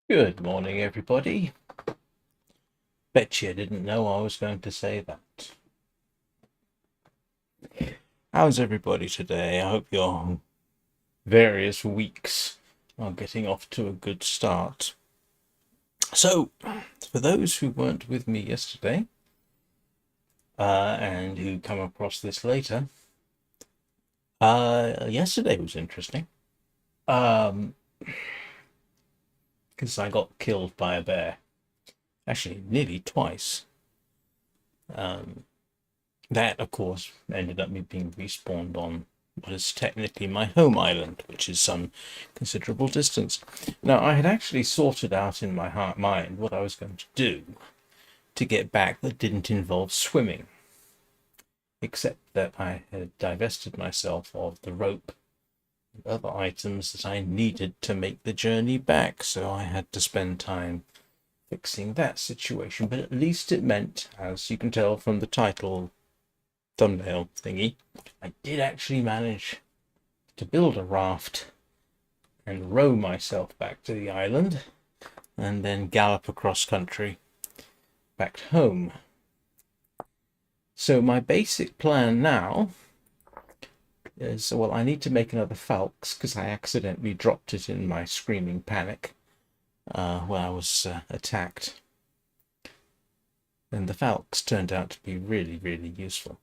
Good morning, everybody. Bet you didn't know I was going to say that. How's everybody today? I hope your various weeks are getting off to a good start. So, for those who weren't with me yesterday, and who come across this later, yesterday was interesting. Because I got killed by a bear. Actually, nearly twice. That, of course, ended up me being respawned on what is technically my home island, which is some considerable distance. Now, I had actually sorted out in my mind what I was going to do to get back that didn't involve swimming, except that I had divested myself of the rope and other items that I needed to make the journey back, so I had to spend time fixing that situation. But at least it meant, as you can tell from the title thumbnail thingy, I did actually manage to build a raft and row myself back to the island and then gallop across country back home. So my basic plan now is, well, I need to make another falx because I accidentally dropped it in my screaming panic when I was attacked. And the falx turned out to be really, really useful.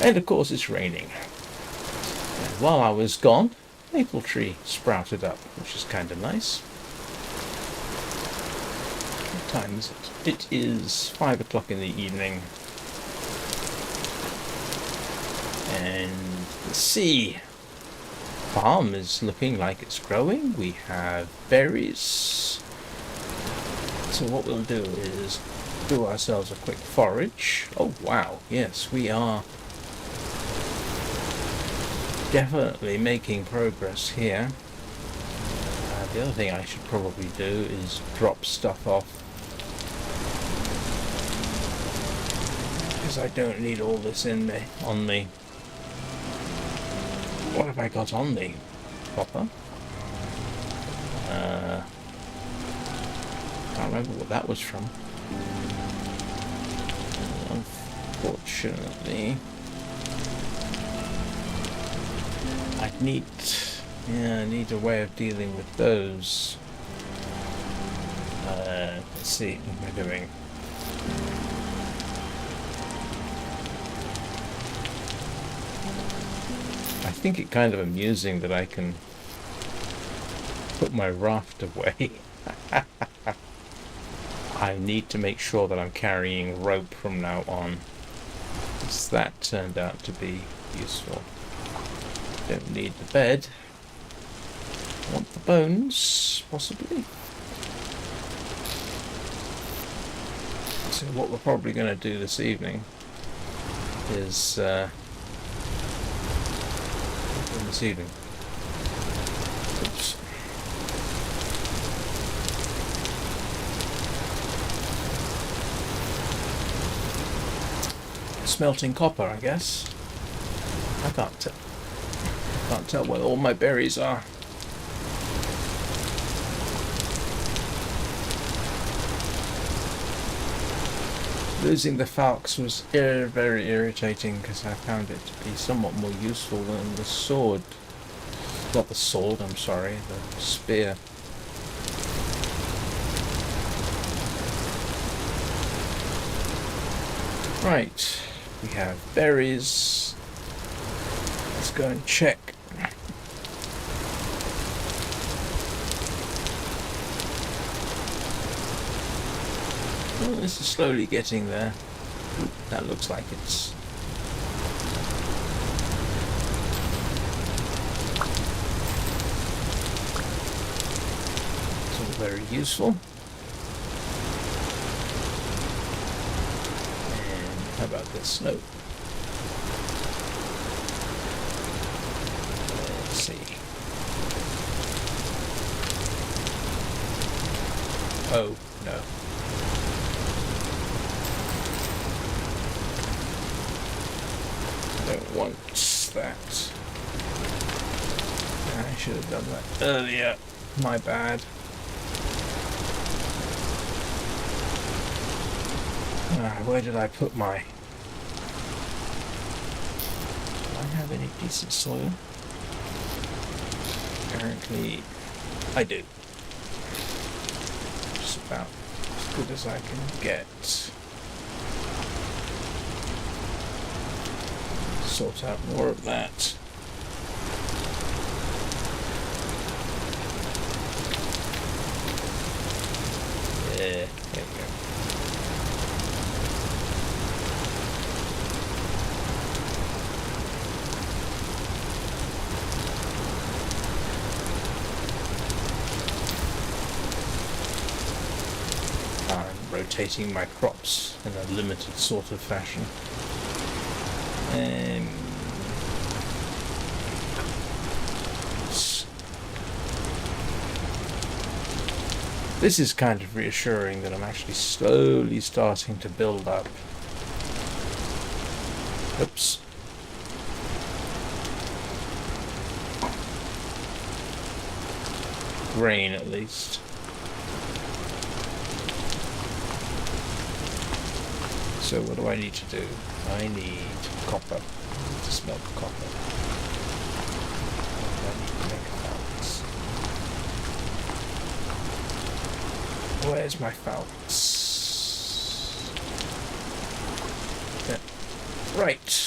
And of course it's raining. And while I was gone, maple tree sprouted up, which is kind of nice. What time is it? It is 5 o'clock in the evening. And let's see. Farm is looking like it's growing. We have berries. So what we'll do is do ourselves a quick forage. Oh wow, yes, we are definitely making progress here. The other thing I should probably do is drop stuff off, because I don't need all this on me. What have I got on me? Copper? Can't remember what that was from. Unfortunately, I need a way of dealing with those. Let's see, what am I doing? I think it kind of amusing that I can put my raft away. I need to make sure that I'm carrying rope from now on, because that turned out to be useful. Don't need the bed. Want the bones, possibly. So what we're probably going to do this evening is oops. Smelting copper, I guess. I can't tell where all my berries are. Losing the falx was very irritating, because I found it to be somewhat more useful than the sword. Not the sword, I'm sorry, the spear. Right, we have berries. Let's go and check. Well, this is slowly getting there. That looks like it's all very useful. And how about this? No. Let's see. Oh, no. want that. I should have done that earlier. My bad. Where did I put my... Do I have any decent soil? Apparently I do. Just about as good as I can get. Sort out more of that. There we go. I'm rotating my crops in a limited sort of fashion. This is kind of reassuring that I'm actually slowly starting to build up. Oops. Grain, at least. So what do I need to do? I need copper. I need to smelt copper. I need to make fouts. Where's my fouts? Yeah. Right.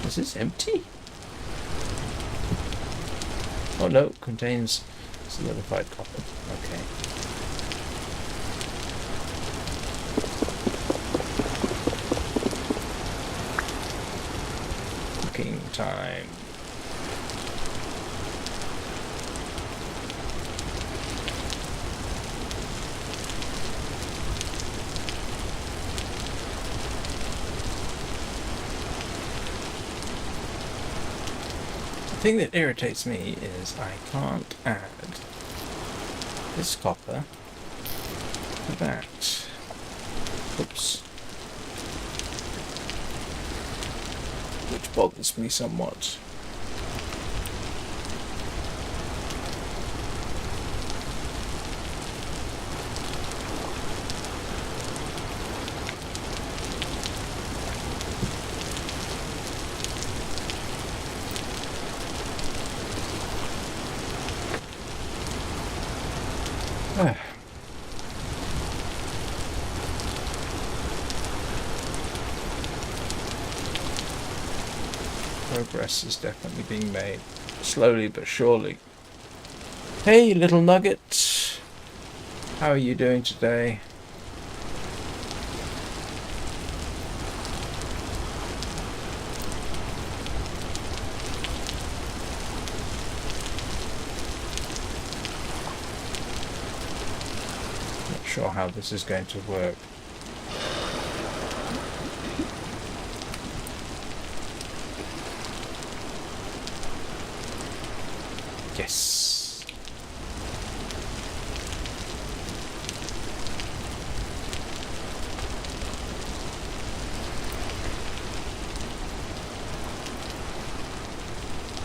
Is this empty? Oh no, it contains solidified copper. Okay. Cooking time. The thing that irritates me is I can't add this copper to that. Oops. Which bothers me somewhat. Progress is definitely being made, slowly but surely. Hey, little nugget, how are you doing today? Not sure how this is going to work. Yes.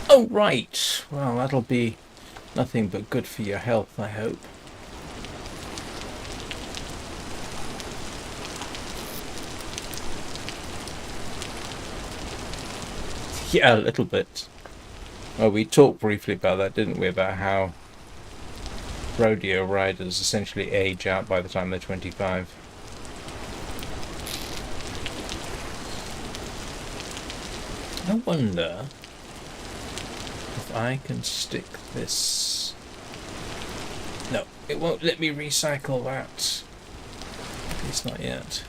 Oh, right. Well, that'll be nothing but good for your health, I hope. Yeah, a little bit. Well, we talked briefly about that, didn't we? About how rodeo riders essentially age out by the time they're 25. I wonder if I can stick this... No, it won't let me recycle that. At least not yet.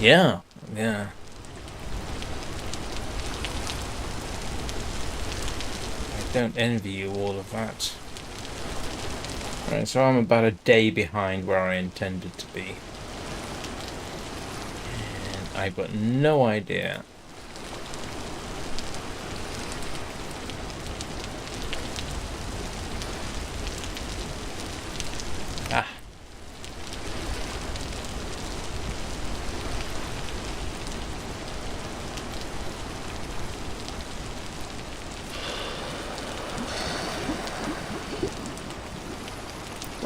Yeah. Don't envy you all of that. Right, so I'm about a day behind where I intended to be. And I've got no idea. Ah.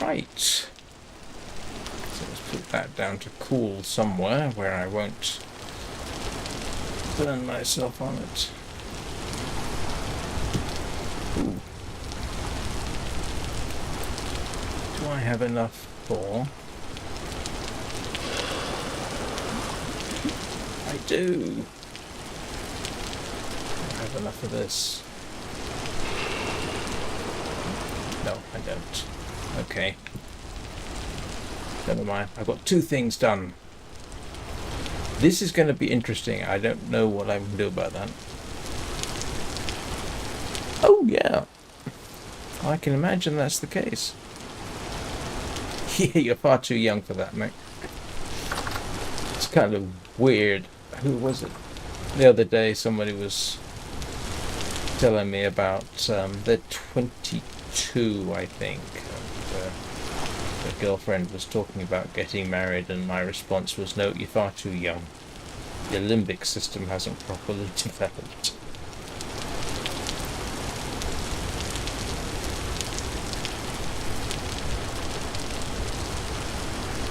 Right. So let's put that down to cool somewhere where I won't burn myself on it. Ooh. Do I have enough for? I do. I have enough of this. No, I don't. Okay. Never mind. I've got 2 things done. This is going to be interesting. I don't know what I can do about that. Oh, yeah. I can imagine that's the case. Yeah, you're far too young for that, mate. It's kind of weird. Who was it? The other day somebody was telling me about they're 22, I think. The girlfriend was talking about getting married, and my response was, no, you're far too young. Your limbic system hasn't properly developed.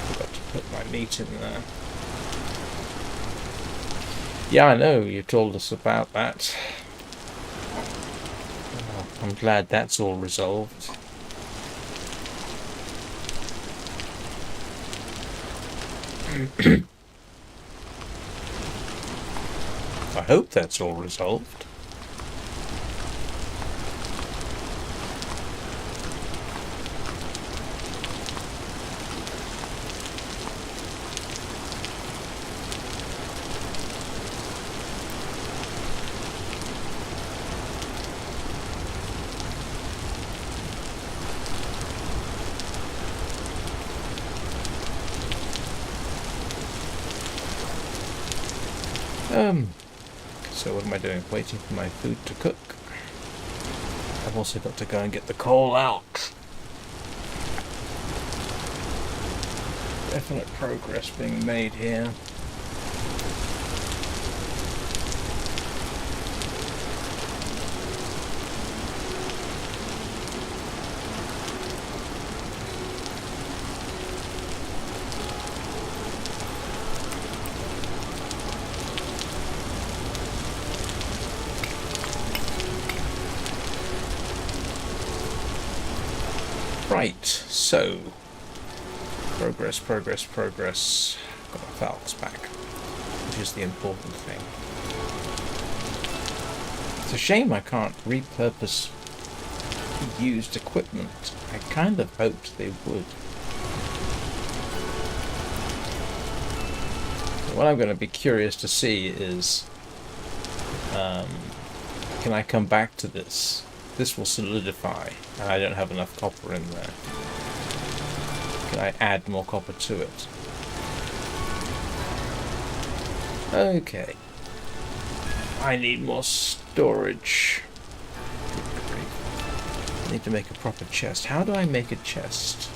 Forgot to put my meat in there. Yeah, I know, you told us about that. Oh, I'm glad that's all resolved. I hope that's all resolved. So what am I doing? Waiting for my food to cook. I've also got to go and get the coal out. Definite progress being made here. Right, so progress. Got my valves back, which is the important thing. It's a shame I can't repurpose used equipment. I kind of hoped they would. So what I'm going to be curious to see is, can I come back to this? This will solidify, and I don't have enough copper in there. Can I add more copper to it? Okay. I need more storage. I need to make a proper chest. How do I make a chest?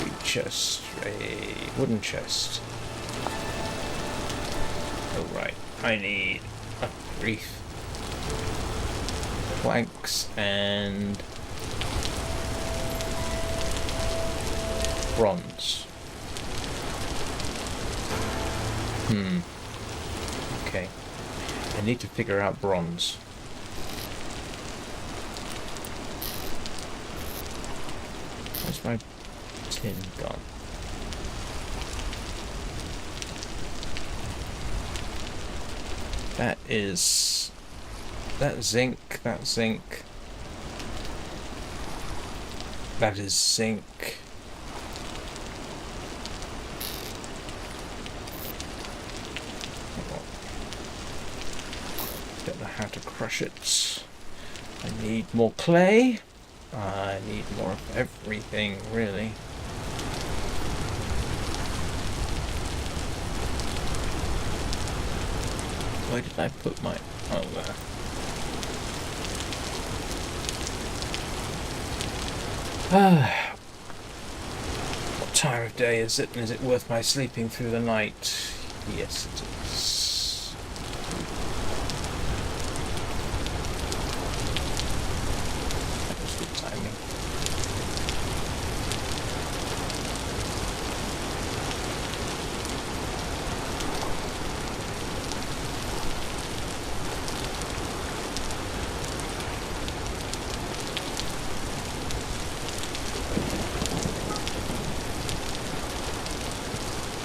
A chest, a wooden chest. Oh right, I need a grief. Planks and bronze. Okay. I need to figure out bronze. Where's my tin gone? That is... That zinc. That is zinc. Don't know how to crush it. I need more clay. I need more of everything, really. Where did I put my... Oh, there. What time of day is it, and is it worth my sleeping through the night? Yes, it is. That was good timing.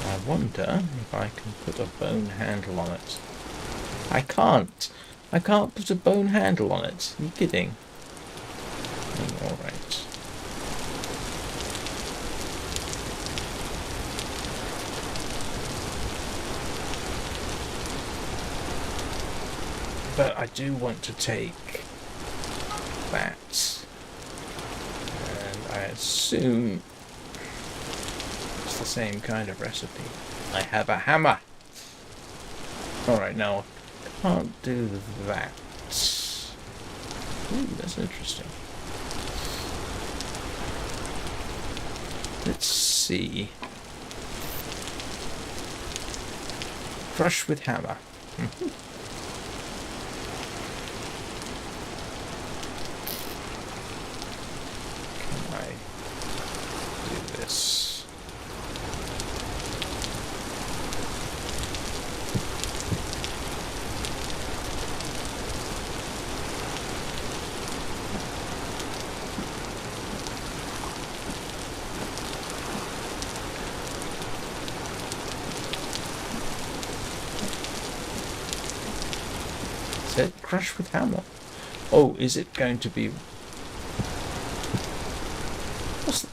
I wonder if I can put a bone handle on it. I can't. I can't put a bone handle on it. Are you kidding? Oh, alright. But I do want to take that. And I assume it's the same kind of recipe. I have a hammer. Alright, now I can't do that. Ooh, that's interesting. Let's see. Crush with hammer. Can I do this? It crush with hammer. Oh, is it going to be... What's the...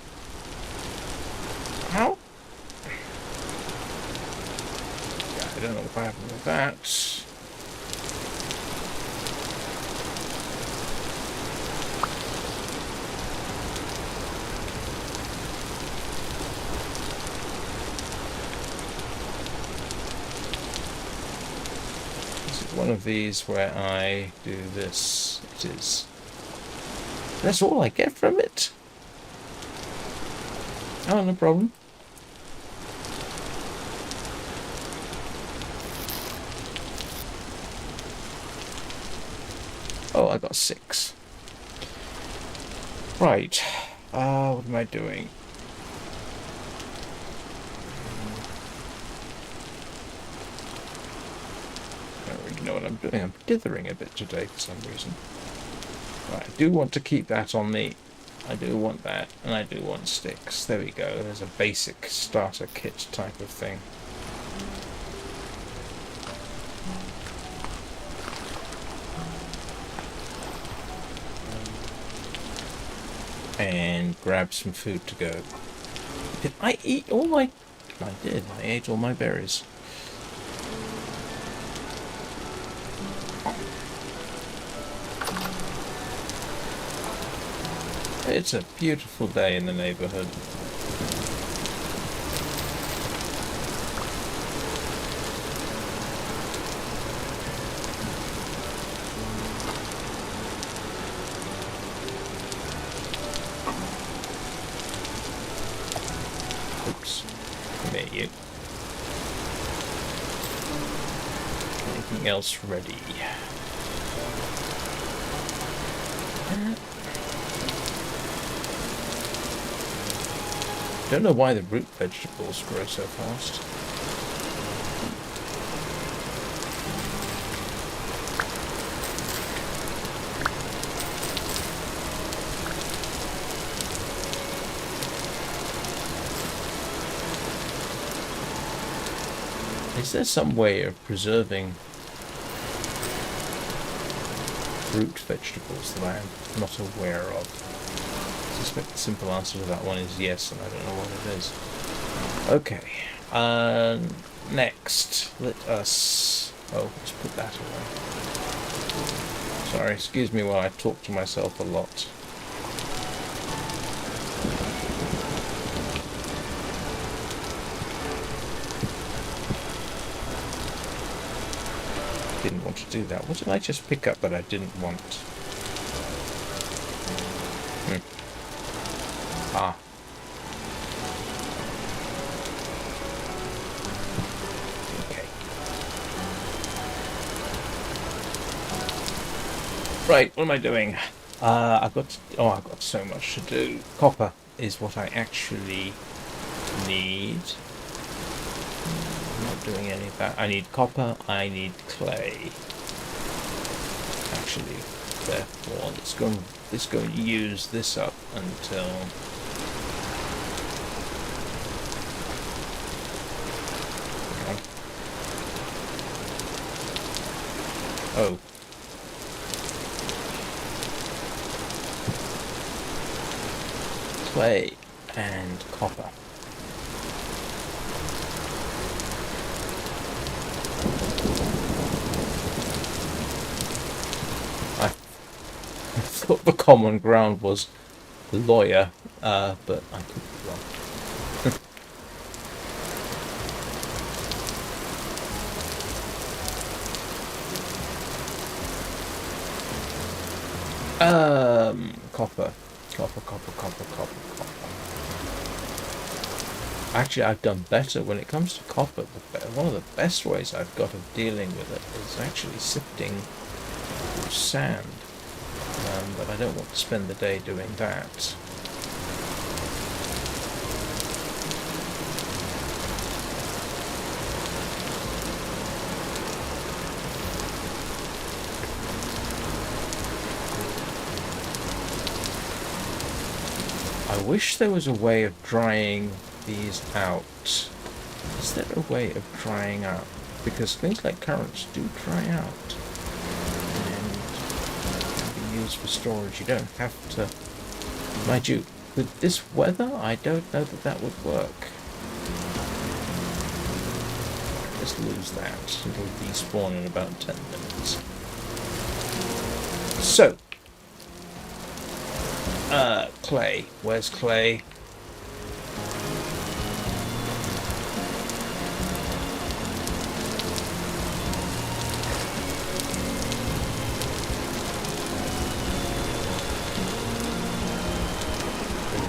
How? Yeah, I don't know what happened with that. One of these where I do this. It is. That's all I get from it. Oh, no problem. Oh, I got 6. Right. What am I doing? Know what I'm doing. I'm dithering a bit today for some reason. Right, I do want to keep that on me. I do want that, and I do want sticks. There we go. There's a basic starter kit type of thing. And grab some food to go. Did I eat all my... I did. I ate all my berries. It's a beautiful day in the neighborhood. Oops. Come here, you. Anything else ready? Don't know why the root vegetables grow so fast. Is there some way of preserving root vegetables that I am not aware of? I suspect the simple answer to that one is yes, and I don't know what it is. Okay. Next, let us... Oh, let's put that away. Sorry, excuse me while I talk to myself a lot. Didn't want to do that. What did I just pick up that I didn't want? Ah. Okay. Right, what am I doing? I've got so much to do. Copper is what I actually need. I'm not doing any of that. I need copper, I need clay. Actually, therefore, let's go and use this up until oh. Clay and copper. I thought the common ground was lawyer, but I could be wrong. Copper. Actually, I've done better when it comes to copper. One of the best ways I've got of dealing with it is actually sifting sand. But I don't want to spend the day doing that. I wish there was a way of drying these out. Is there a way of drying out? Because things like currants do dry out and can be used for storage. You don't have to. Mind you, with this weather, I don't know that that would work. Let's lose that. It'll despawn in about 10 minutes. So, clay. Where's clay?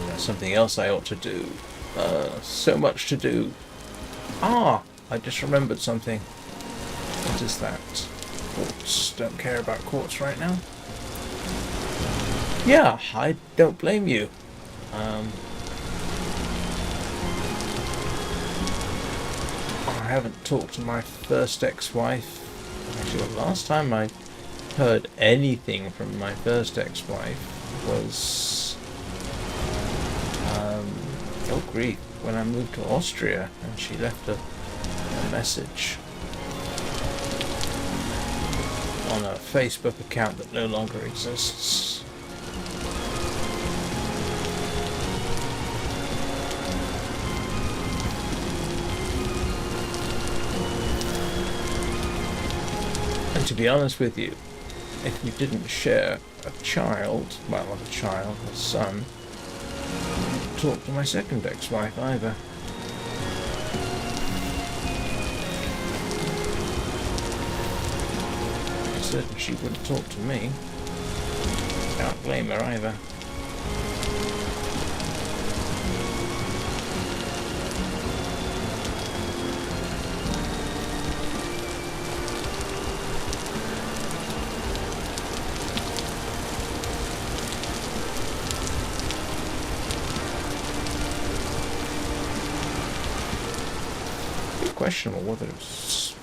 That's something else I ought to do. So much to do. Ah! I just remembered something. What is that? Quartz. Don't care about quartz right now. Yeah, I don't blame you. I haven't talked to my first ex-wife. Actually, the last time I heard anything from my first ex-wife was, oh grief, when I moved to Austria, and she left a message on a Facebook account that no longer exists. And to be honest with you, if we didn't share a child, well, not a child, a son, I didn't talk to my second ex-wife either. I'm certain she wouldn't talk to me. Can't blame her either. Questionable whether it's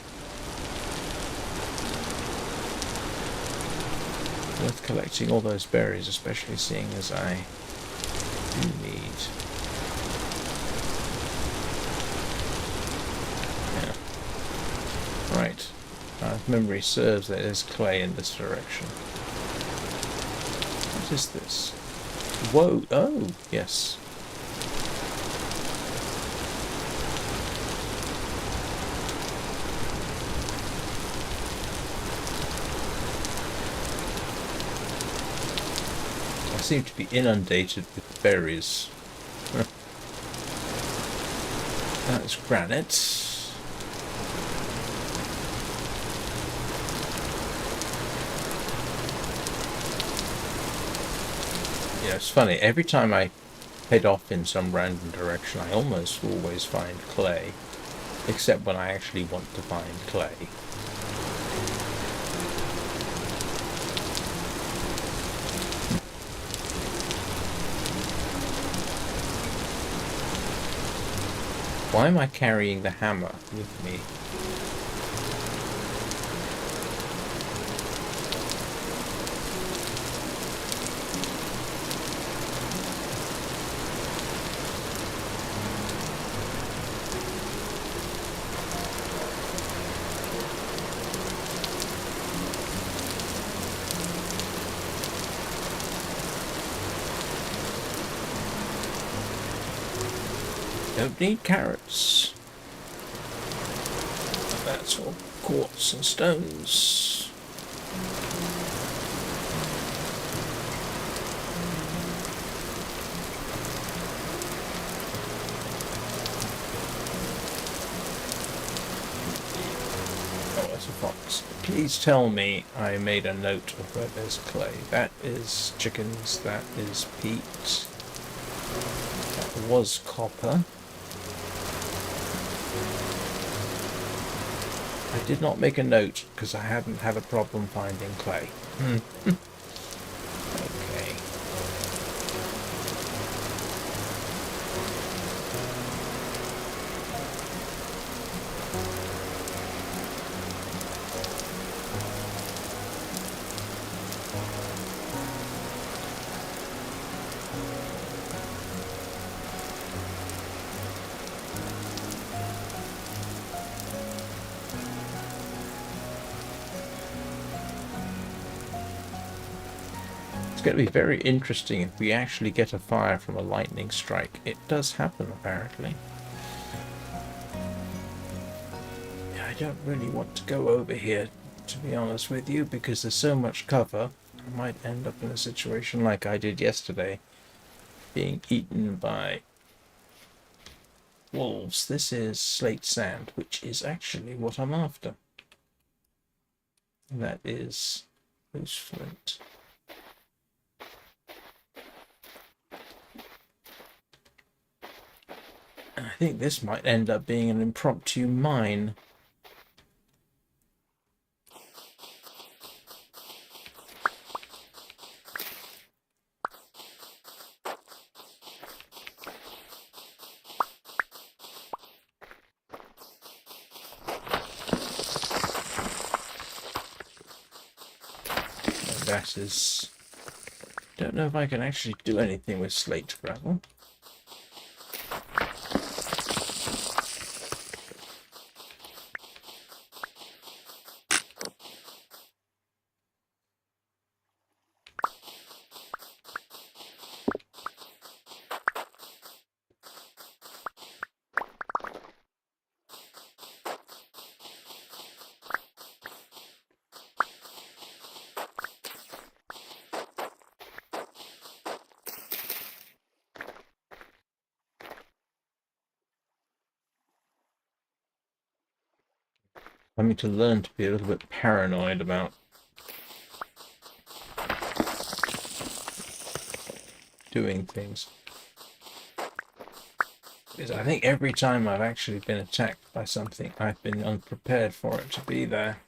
worth collecting all those berries, especially seeing as I do need. Yeah. Right. If memory serves, there is clay in this direction. What is this? Whoa! Oh, yes. seem to be inundated with berries. That's granite. Yeah, it's funny. Every time I head off in some random direction, I almost always find clay. Except when I actually want to find clay. Why am I carrying the hammer with me? Don't need carrots. That's all quartz and stones. Oh, there's a fox. Please tell me I made a note of where there's clay. That is chickens. That is peat. That was copper. I did not make a note because I hadn't had a problem finding clay. Okay. It's going to be very interesting if we actually get a fire from a lightning strike. It does happen, apparently. I don't really want to go over here, to be honest with you, because there's so much cover. I might end up in a situation like I did yesterday, being eaten by wolves. This is slate sand, which is actually what I'm after. And that is loose flint. And I think this might end up being an impromptu mine. And that is... Don't know if I can actually do anything with slate gravel. I need to learn to be a little bit paranoid about doing things. Because I think every time I've actually been attacked by something, I've been unprepared for it to be there.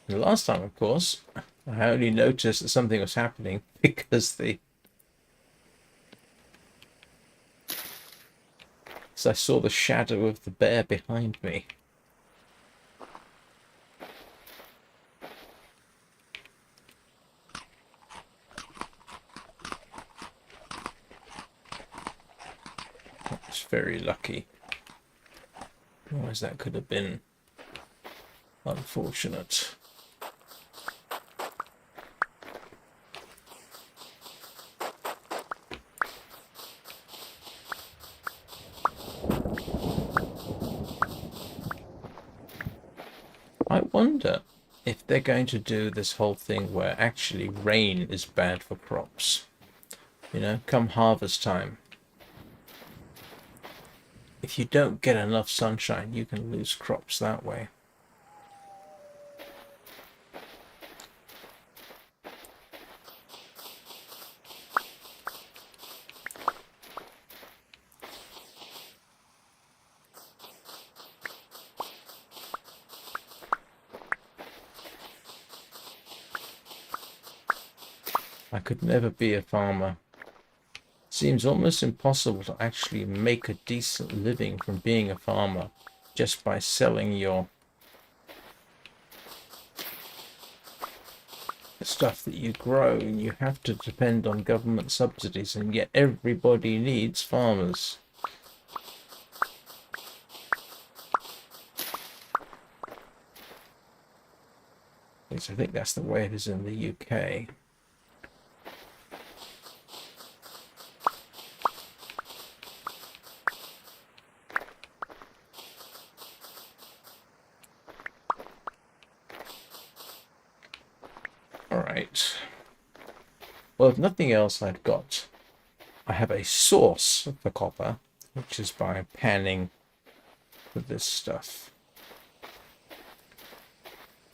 The last time, of course, I only noticed that something was happening because I saw the shadow of the bear behind me. That's very lucky. Otherwise that could have been unfortunate. wonder if they're going to do this whole thing where actually rain is bad for crops. You know, come harvest time. If you don't get enough sunshine, you can lose crops that way. I could never be a farmer. It seems almost impossible to actually make a decent living from being a farmer just by selling your stuff that you grow, and you have to depend on government subsidies, and yet everybody needs farmers. At least I think that's the way it is in the UK. Alright. Well, if nothing else, I have a source for copper, which is by panning with this stuff.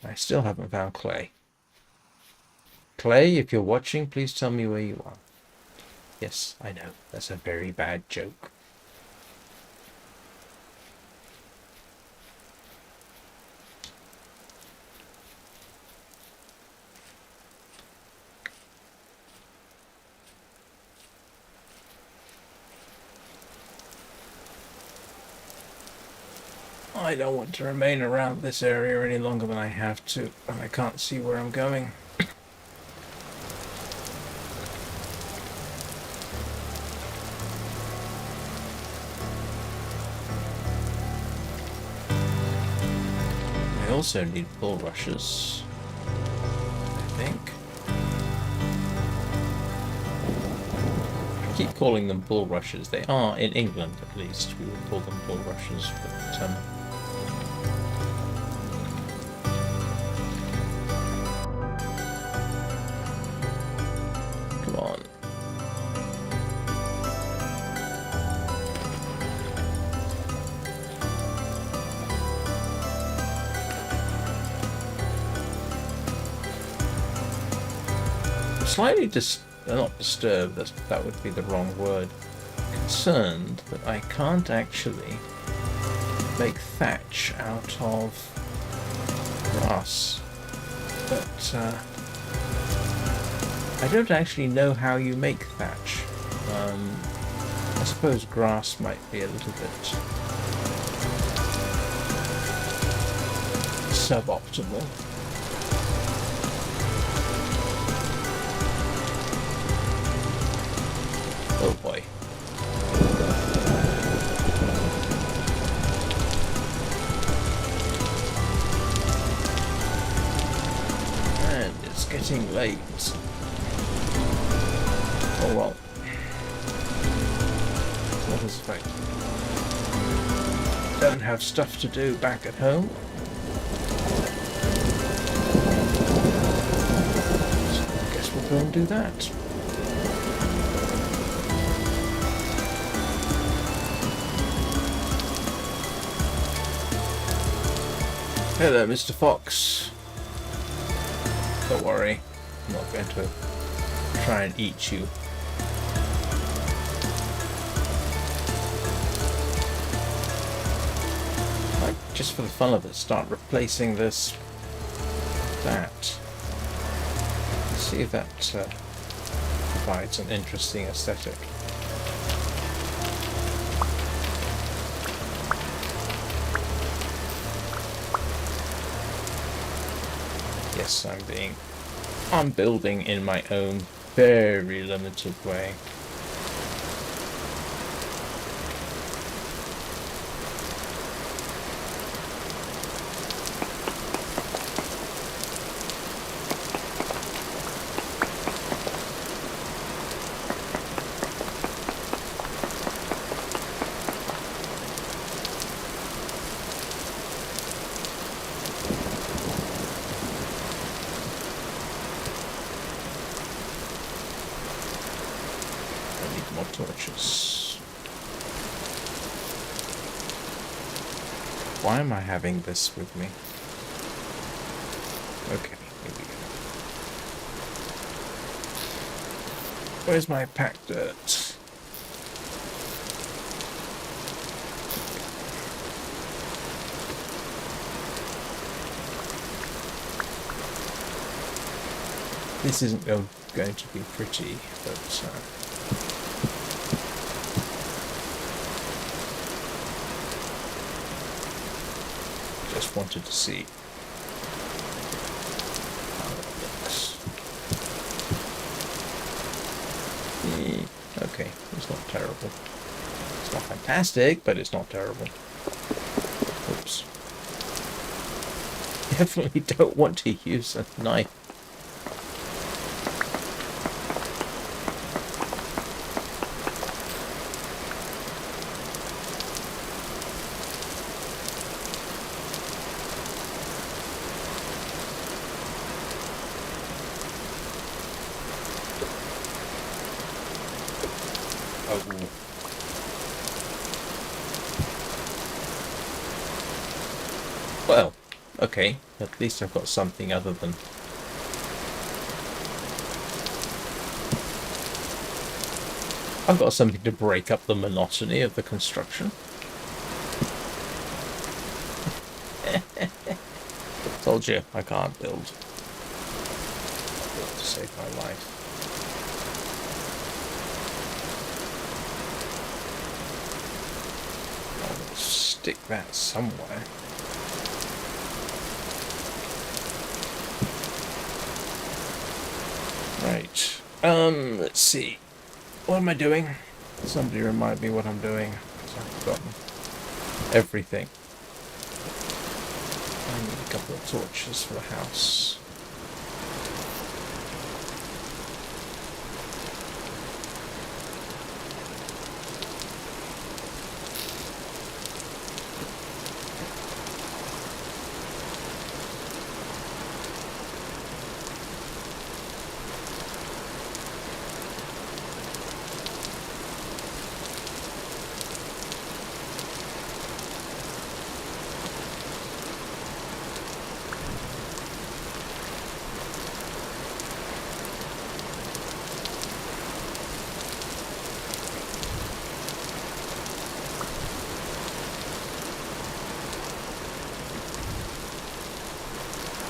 I still haven't found clay. Clay, if you're watching, please tell me where you are. Yes, I know, that's a very bad joke. I don't want to remain around this area any longer than I have to, and I can't see where I'm going. I also need bulrushes, I think. I keep calling them bulrushes. They are, in England at least, we would call them bulrushes, but come on. Slightly not disturbed, that would be the wrong word. Concerned that I can't actually make thatch out of grass. But I don't actually know how you make thatch. I suppose grass might be a little bit suboptimal. Oh boy. And it's getting late. Oh well. What is the fact? Don't have stuff to do back at home. So I guess we'll go and do that. Hello, Mr. Fox. Don't worry, I'm not going to try and eat you. Like, just for the fun of it, start replacing this with that. Let's see if that provides an interesting aesthetic. Yes, I'm building in my own very limited way. more torches. Why am I having this with me? Okay, here we go. Where's my packed dirt? This isn't going to be pretty, but just wanted to see how it looks. Okay, it's not terrible. It's not fantastic, but it's not terrible. Oops. Definitely don't want to use a knife. Well, okay, at least I've got something other than... I've got something to break up the monotony of the construction. Told you, I can't build. I'll build to save my life. I'll stick that somewhere. Right. Let's see. What am I doing? Somebody remind me what I'm doing, because I've forgotten everything. I need a couple of torches for the house.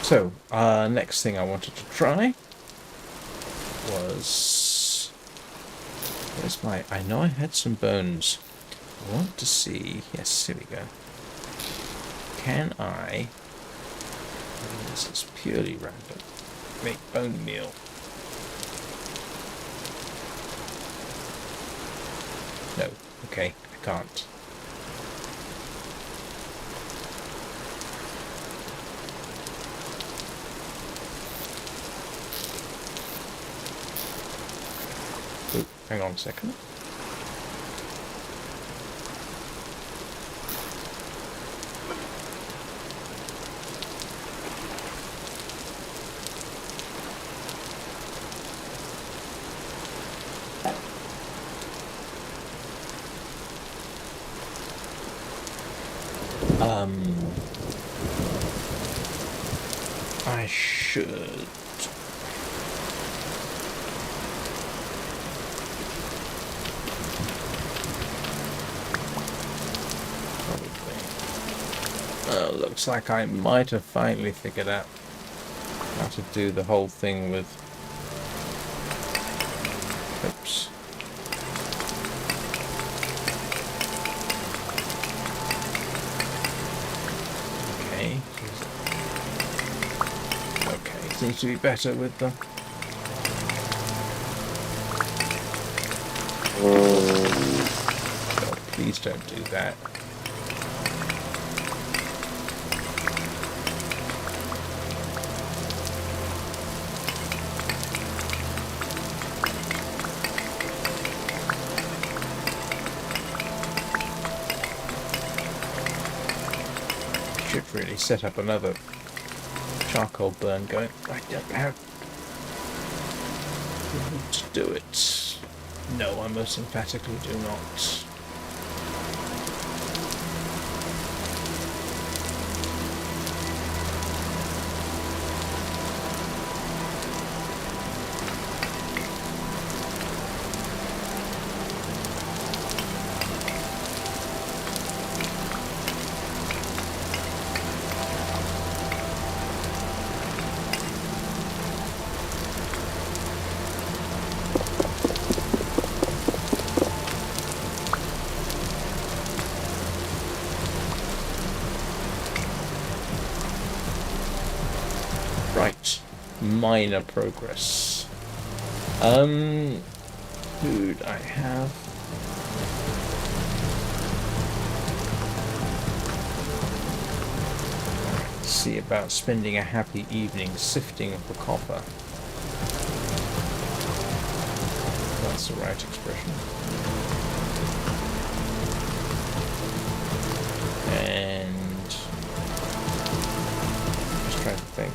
So, next thing I wanted to try was... Where's my... I know I had some bones. I want to see... Yes, here we go. Can I... This is purely random. Make bone meal. No. Okay, I can't. Hang on a second. I should... Looks like I might have finally figured out how to do the whole thing with... Oops. Okay. Okay, seems to be better with the... Oh, please don't do that. Really set up another charcoal burn going. I don't have to do it. No, I most emphatically do not. Right. Minor progress. Food I have. Let's see about spending a happy evening sifting the copper. That's the right expression. And just trying to think.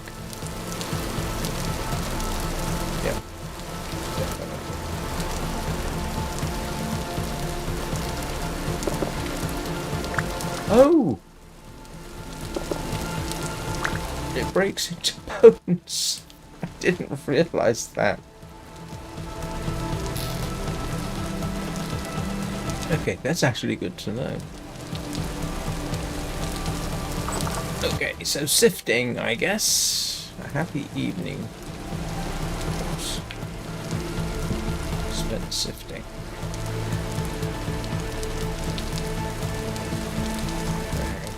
Yep, definitely. Oh! It breaks into bones. I didn't realise that. Okay, that's actually good to know. Okay, so sifting, I guess. A happy evening. Spent sifting.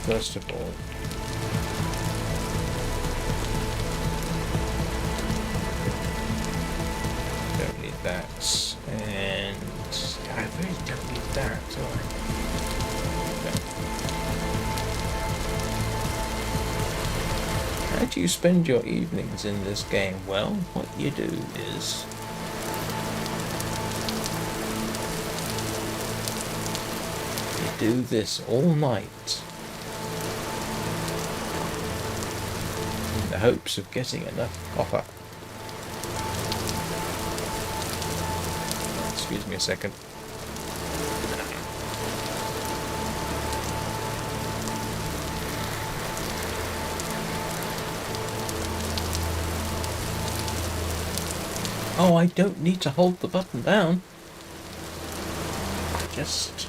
First of all, don't need that, and I really don't need that, do I? No. How do you spend your evenings in this game? Well, what you do is you do this all night in the hopes of getting enough copper. Excuse me a second. Oh, I don't need to hold the button down. Just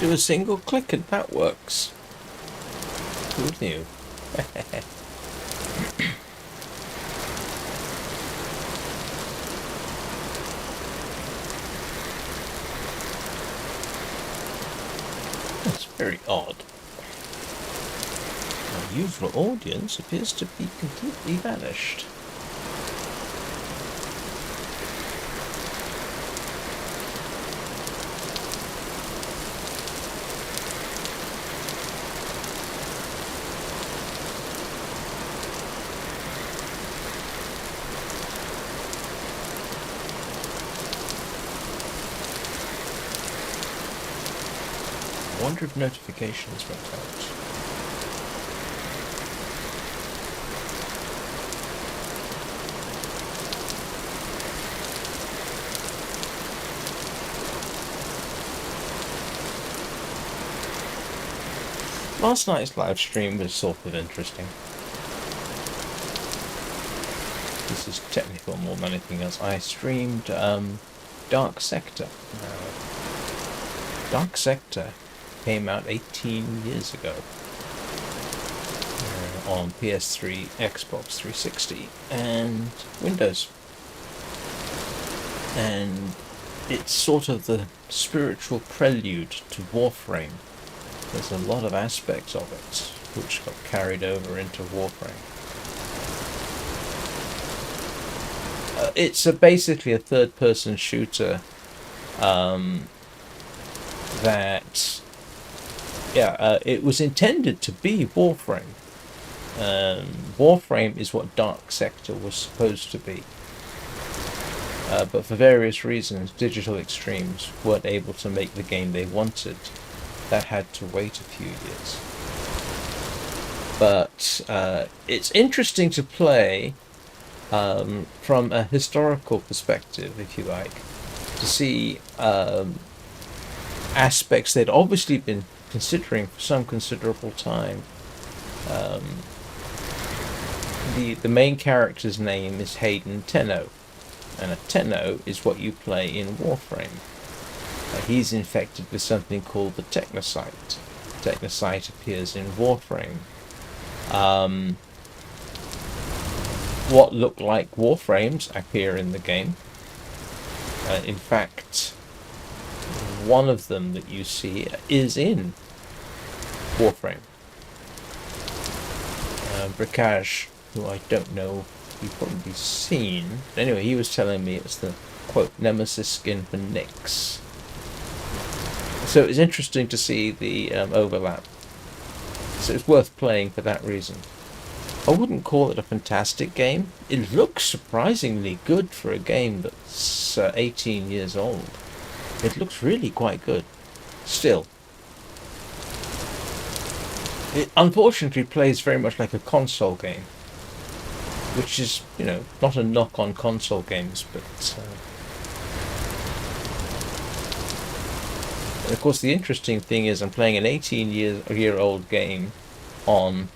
do a single click and that works. Who knew? That's very odd. Our usual audience appears to be completely vanished. I wonder if notifications went out. Last night's live stream was sort of interesting. This is technical more than anything else. I streamed Dark Sector. Dark Sector came out 18 years ago on PS3, Xbox 360, and Windows. And it's sort of the spiritual prelude to Warframe. There's a lot of aspects of it which got carried over into Warframe. It's basically a third-person shooter that, it was intended to be Warframe. Warframe is what Dark Sector was supposed to be. But for various reasons, Digital Extremes weren't able to make the game they wanted. That had to wait a few years. But it's interesting to play from a historical perspective, if you like. to see aspects they'd obviously been considering for some considerable time. Um, the main character's name is Hayden Tenno, and a Tenno is what you play in Warframe. He's infected with something called the Technocyte. Technocyte appears in Warframe. What look like Warframes appear in the game. In fact, one of them that you see is in Warframe. Bricage, who I don't know, you've probably seen. Anyway, he was telling me it's the, quote, Nemesis skin for Nyx. So it's interesting to see the overlap. So it's worth playing for that reason. I wouldn't call it a fantastic game. It looks surprisingly good for a game that's 18 years old. It looks really quite good. Still. It unfortunately plays very much like a console game. Which is, not a knock on console games, but... And of course the interesting thing is I'm playing an 18-year-old game on...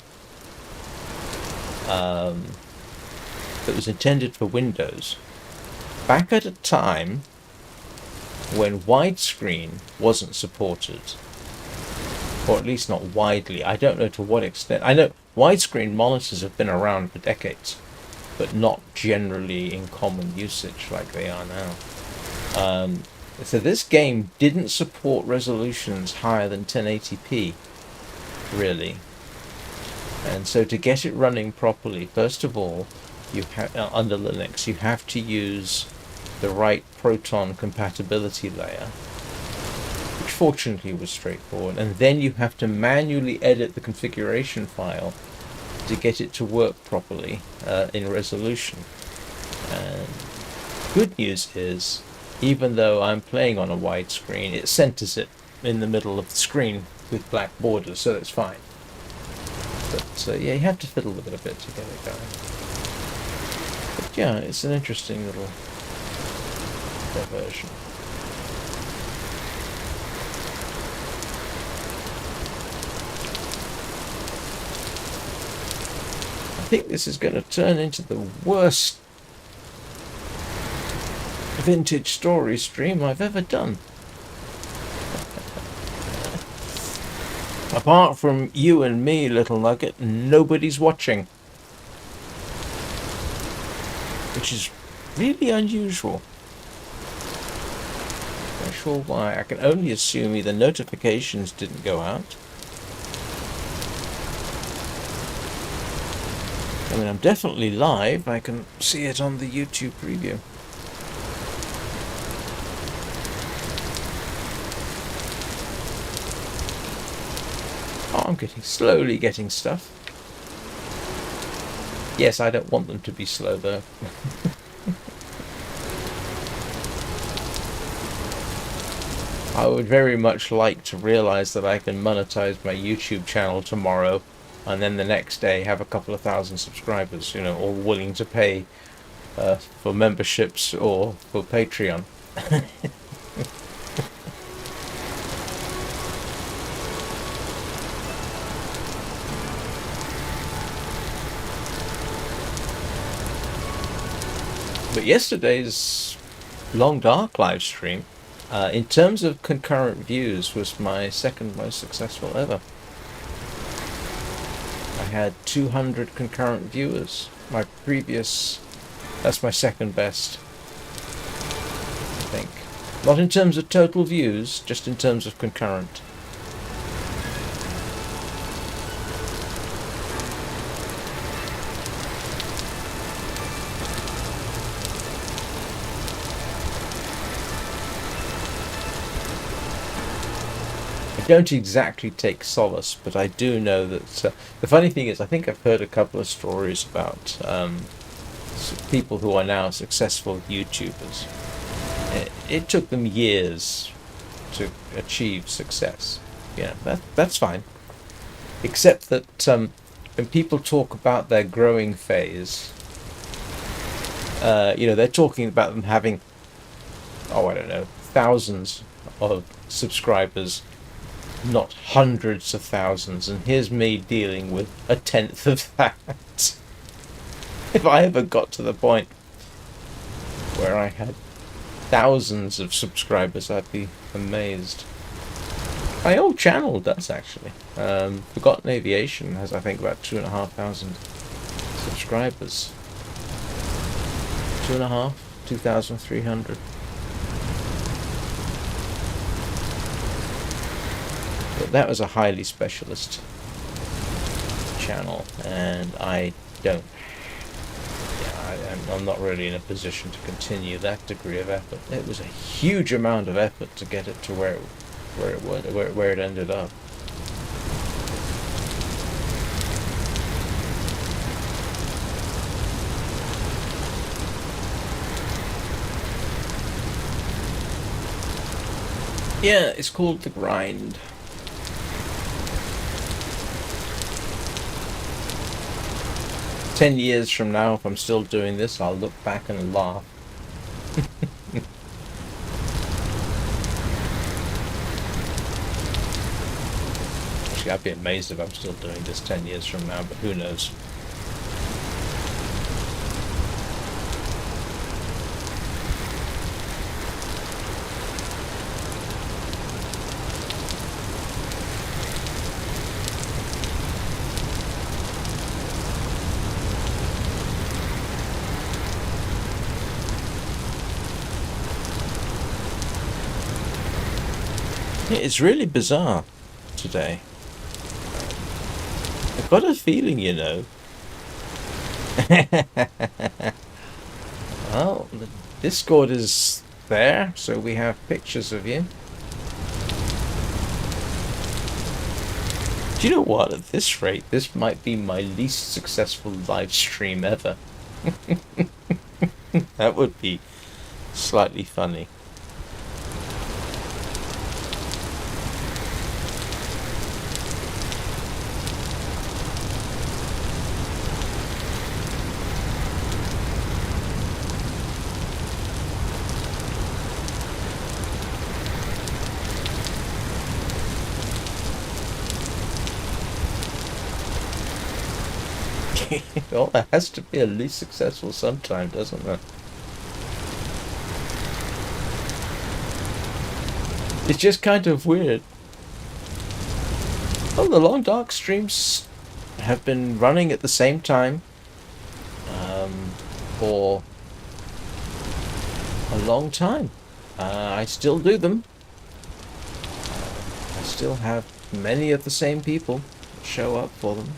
that was intended for Windows. Back at a time when widescreen wasn't supported. Or at least not widely. I don't know to what extent. I know widescreen monitors have been around for decades, but not generally in common usage like they are now. So this game didn't support resolutions higher than 1080p, really. And so to get it running properly, first of all, you under Linux, you have to use the right Proton compatibility layer, which fortunately was straightforward, and then you have to manually edit the configuration file to get it to work properly in resolution. And good news is, even though I'm playing on a widescreen, it centers it in the middle of the screen with black borders, so it's fine. But yeah, you have to fiddle with it a bit to get it going. But yeah, it's an interesting little diversion. I think this is going to turn into the worst vintage story stream I've ever done. Apart from you and me, Little Nugget, nobody's watching. Which is really unusual. Not sure why. I can only assume either notifications didn't go out. I mean, I'm definitely live. I can see it on the YouTube preview. Oh, I'm slowly getting stuff. Yes, I don't want them to be slow though. I would very much like to realize that I can monetize my YouTube channel tomorrow, and then the next day have a couple of thousand subscribers, all willing to pay for memberships or for Patreon. But yesterday's Long Dark live stream, in terms of concurrent views, was my second most successful ever. I had 200 concurrent viewers. That's my second best, I think. Not in terms of total views, just in terms of concurrent. Don't exactly take solace, but I do know that the funny thing is I think I've heard a couple of stories about people who are now successful YouTubers. It took them years to achieve success. Yeah, that's fine. Except that when people talk about their growing phase, they're talking about them having oh, I don't know, thousands of subscribers, not hundreds of thousands, and here's me dealing with a tenth of that. If I ever got to the point where I had thousands of subscribers, I'd be amazed. My old channel does, actually. Forgotten Aviation has, I think, about 2,500 subscribers. 2,300. But that was a highly specialist channel, and I don't. Yeah, I'm not really in a position to continue that degree of effort. It was a huge amount of effort to get it to where it ended up. Yeah, it's called The Grind. "10 years from now, if I'm still doing this, I'll look back and laugh." Actually, I'd be amazed if I'm still doing this 10 years from now, but who knows. It's really bizarre today. I've got a feeling, you know. Well, the Discord is there, so we have pictures of you. Do you know what? At this rate, this might be my least successful live stream ever. That would be slightly funny. Well, there has to be at least successful sometime, doesn't there? It's just kind of weird. Well, the Long Dark streams have been running at the same time for a long time. I still do them. I still have many of the same people show up for them.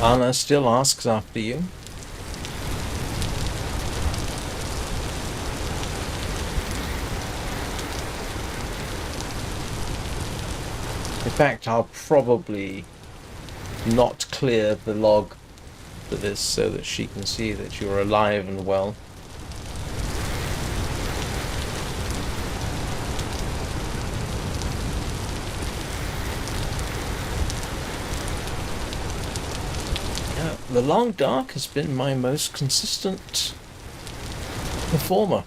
Anna still asks after you. In fact, I'll probably not clear the log for this so that she can see that you're alive and well. The Long Dark has been my most consistent performer.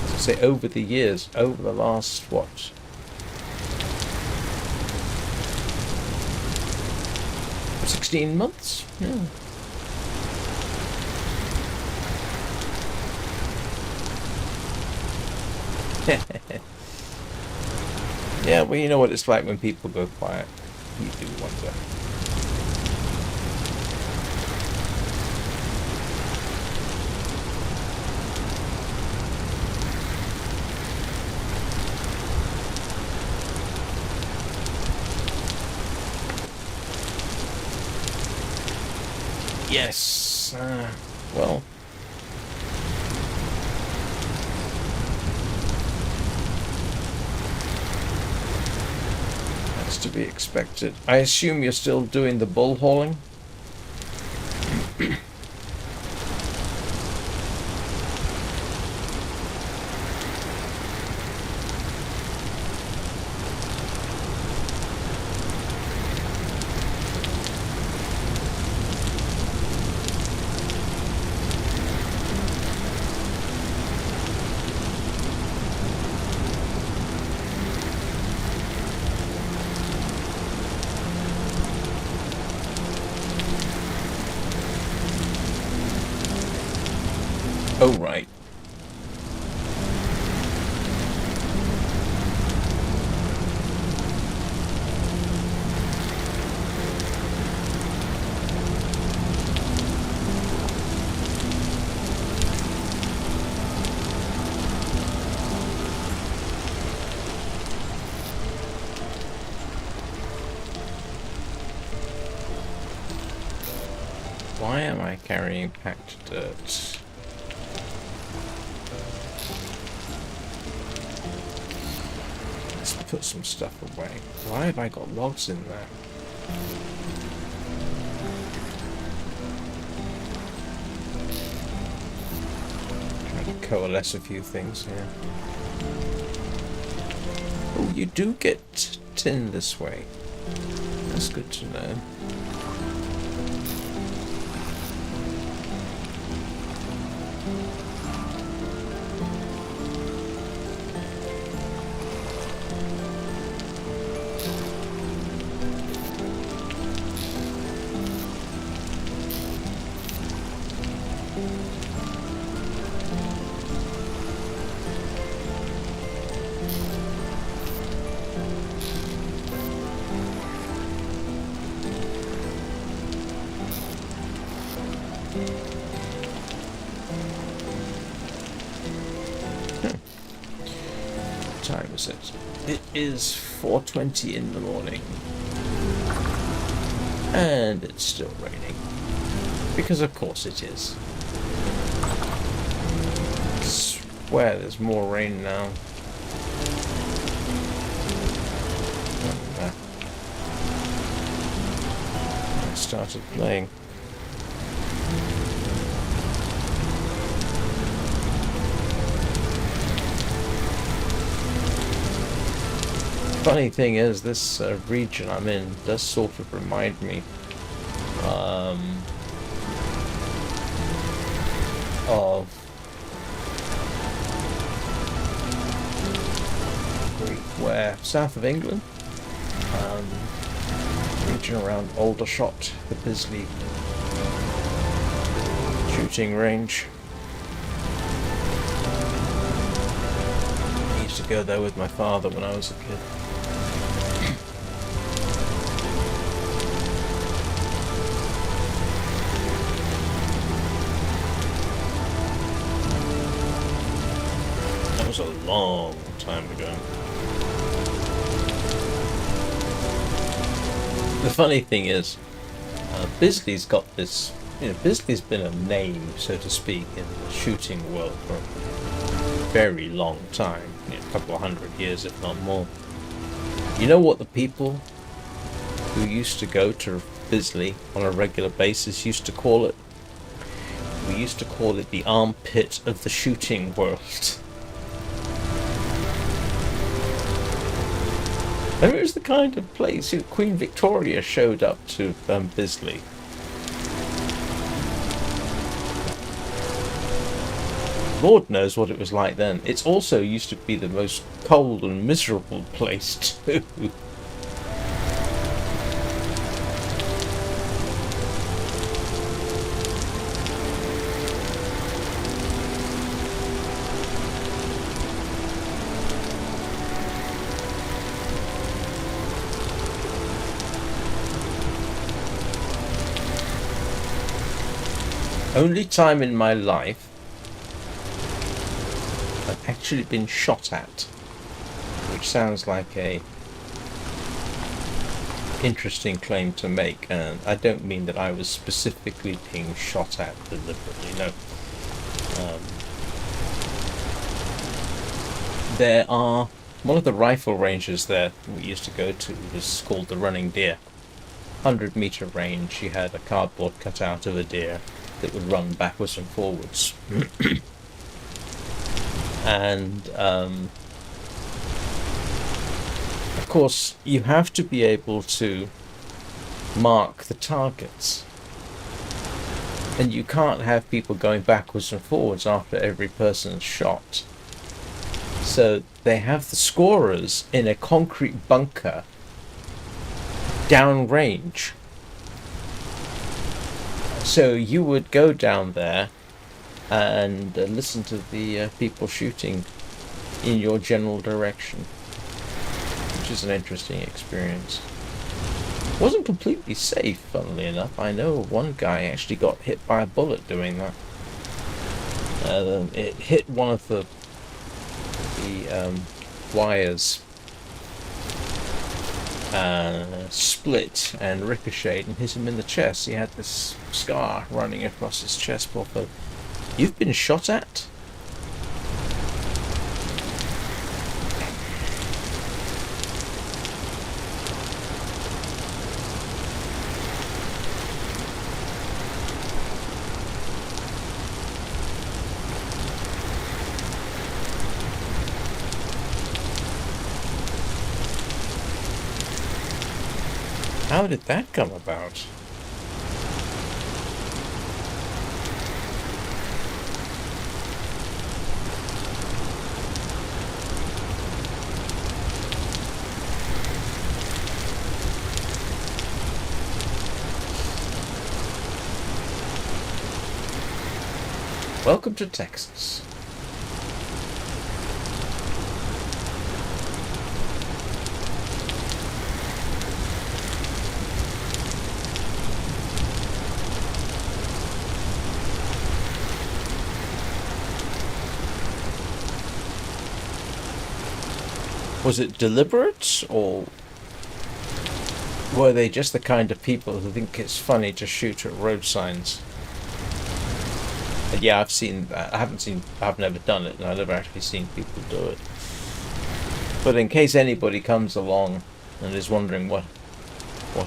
As I say, over the years, over the last, what? "16 months? Yeah. Yeah, well, you know what it's like when people go quiet. You do wonder. Yes. Well. To be expected. I assume you're still doing the bull hauling? Oh, right. Why am I carrying packed dirt? Let's put some stuff away. Why have I got logs in there? Trying to coalesce a few things here. Oh, you do get tin this way. That's good to know. What time is it? It is 4:20 in the morning. And it's still raining. Because of course it is. I swear there's more rain now. I started playing. Funny thing is, this region I'm in does sort of remind me of where south of England, region around Aldershot, the Bisley shooting range. I used to go there with my father when I was a kid. That was a long time ago. The funny thing is, Bisley's got this, Bisley's been a name, so to speak, in the shooting world for a very long time, a couple of 100 years, if not more. You know what the people who used to go to Bisley on a regular basis used to call it? We used to call it the armpit of the shooting world. And it was the kind of place Queen Victoria showed up to Bisley. Lord knows what it was like then. It's also used to be the most cold and miserable place too. Only time in my life I've actually been shot at, which sounds like a interesting claim to make, and I don't mean that I was specifically being shot at deliberately, no. There are one of the rifle ranges there we used to go to was called the Running Deer. 100-meter range. You had a cardboard cutout of a deer that would run backwards and forwards. And of course you have to be able to mark the targets, and you can't have people going backwards and forwards after every person's shot. So they have the scorers in a concrete bunker downrange. So you would go down there and listen to the people shooting in your general direction, which is an interesting experience. Wasn't completely safe, funnily enough. I know one guy actually got hit by a bullet doing that. It hit one of the wires, split and ricocheted and hit him in the chest. He had this scar running across his chest. Poor fellow. You've been shot at? How did that come about? Welcome to Texas. Was it deliberate, or were they just the kind of people who think it's funny to shoot at road signs? And yeah, I've seen that. I've never done it, and I've never actually seen people do it. But in case anybody comes along and is wondering what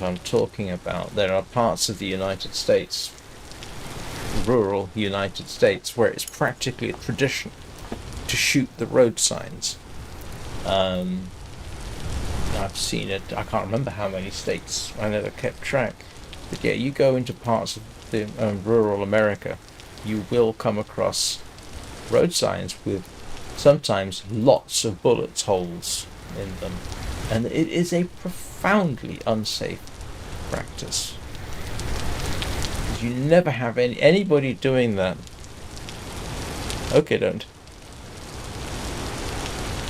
I'm talking about, there are parts of the United States, rural United States, where it's practically a tradition to shoot the road signs. I've seen it. I can't remember how many states. I never kept track. But yeah, you go into parts of the rural America, you will come across road signs with sometimes lots of bullet holes in them, and it is a profoundly unsafe practice. You never have anybody doing that. Okay, don't.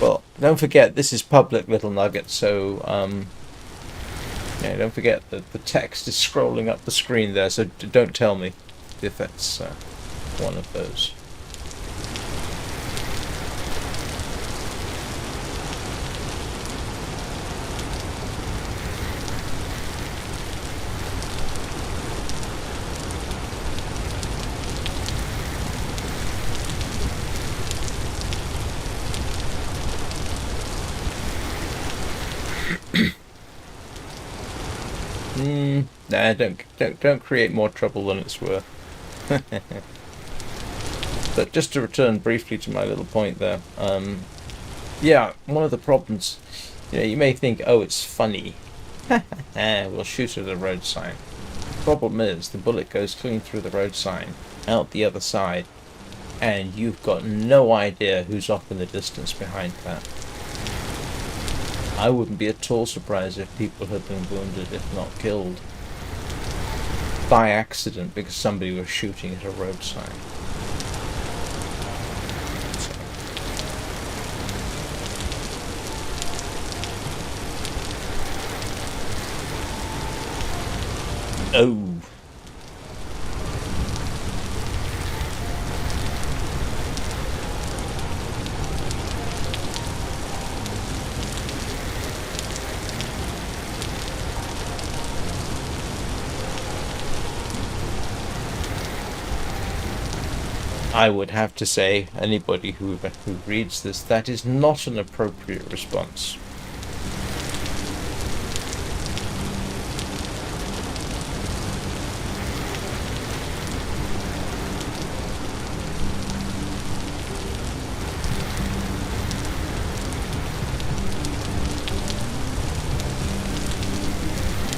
Well, don't forget, this is public Little Nugget, so yeah, don't forget that the text is scrolling up the screen there, so don't tell me if that's one of those. Nah, don't create more trouble than it's worth. But just to return briefly to my little point there, yeah, one of the problems, you may think, oh, it's funny. We'll shoot at a road sign. The problem is, the bullet goes clean through the road sign, out the other side, and you've got no idea who's off in the distance behind that. I wouldn't be at all surprised if people had been wounded, if not killed, by accident because somebody was shooting at a road sign. Oh. I would have to say, anybody who reads this, that is not an appropriate response.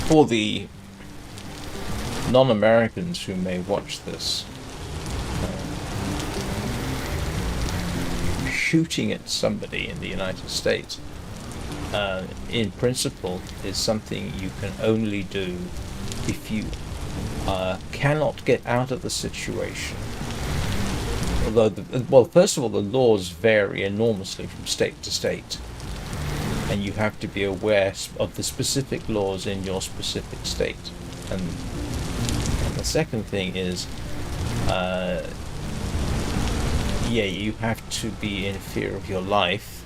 For the non-Americans who may watch this, shooting at somebody in the United States, in principle, is something you can only do if you cannot get out of the situation Although, well, first of all, the laws vary enormously from state to state, and you have to be aware of the specific laws in your specific state. And the second thing is, yeah, you have to be in fear of your life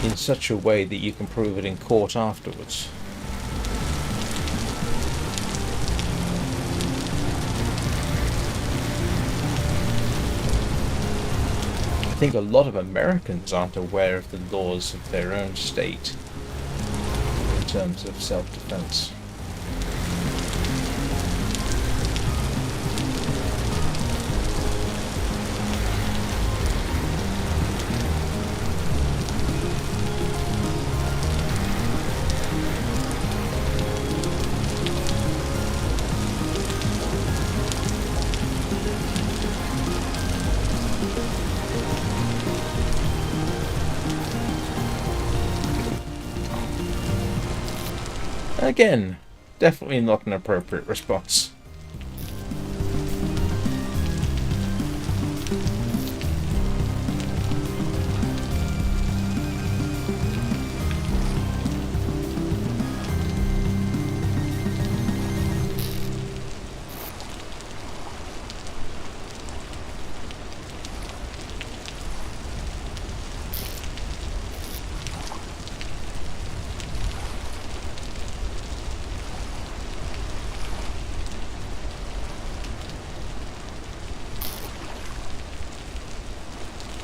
in such a way that you can prove it in court afterwards. I think a lot of Americans aren't aware of the laws of their own state in terms of self-defense. Again, definitely not an appropriate response.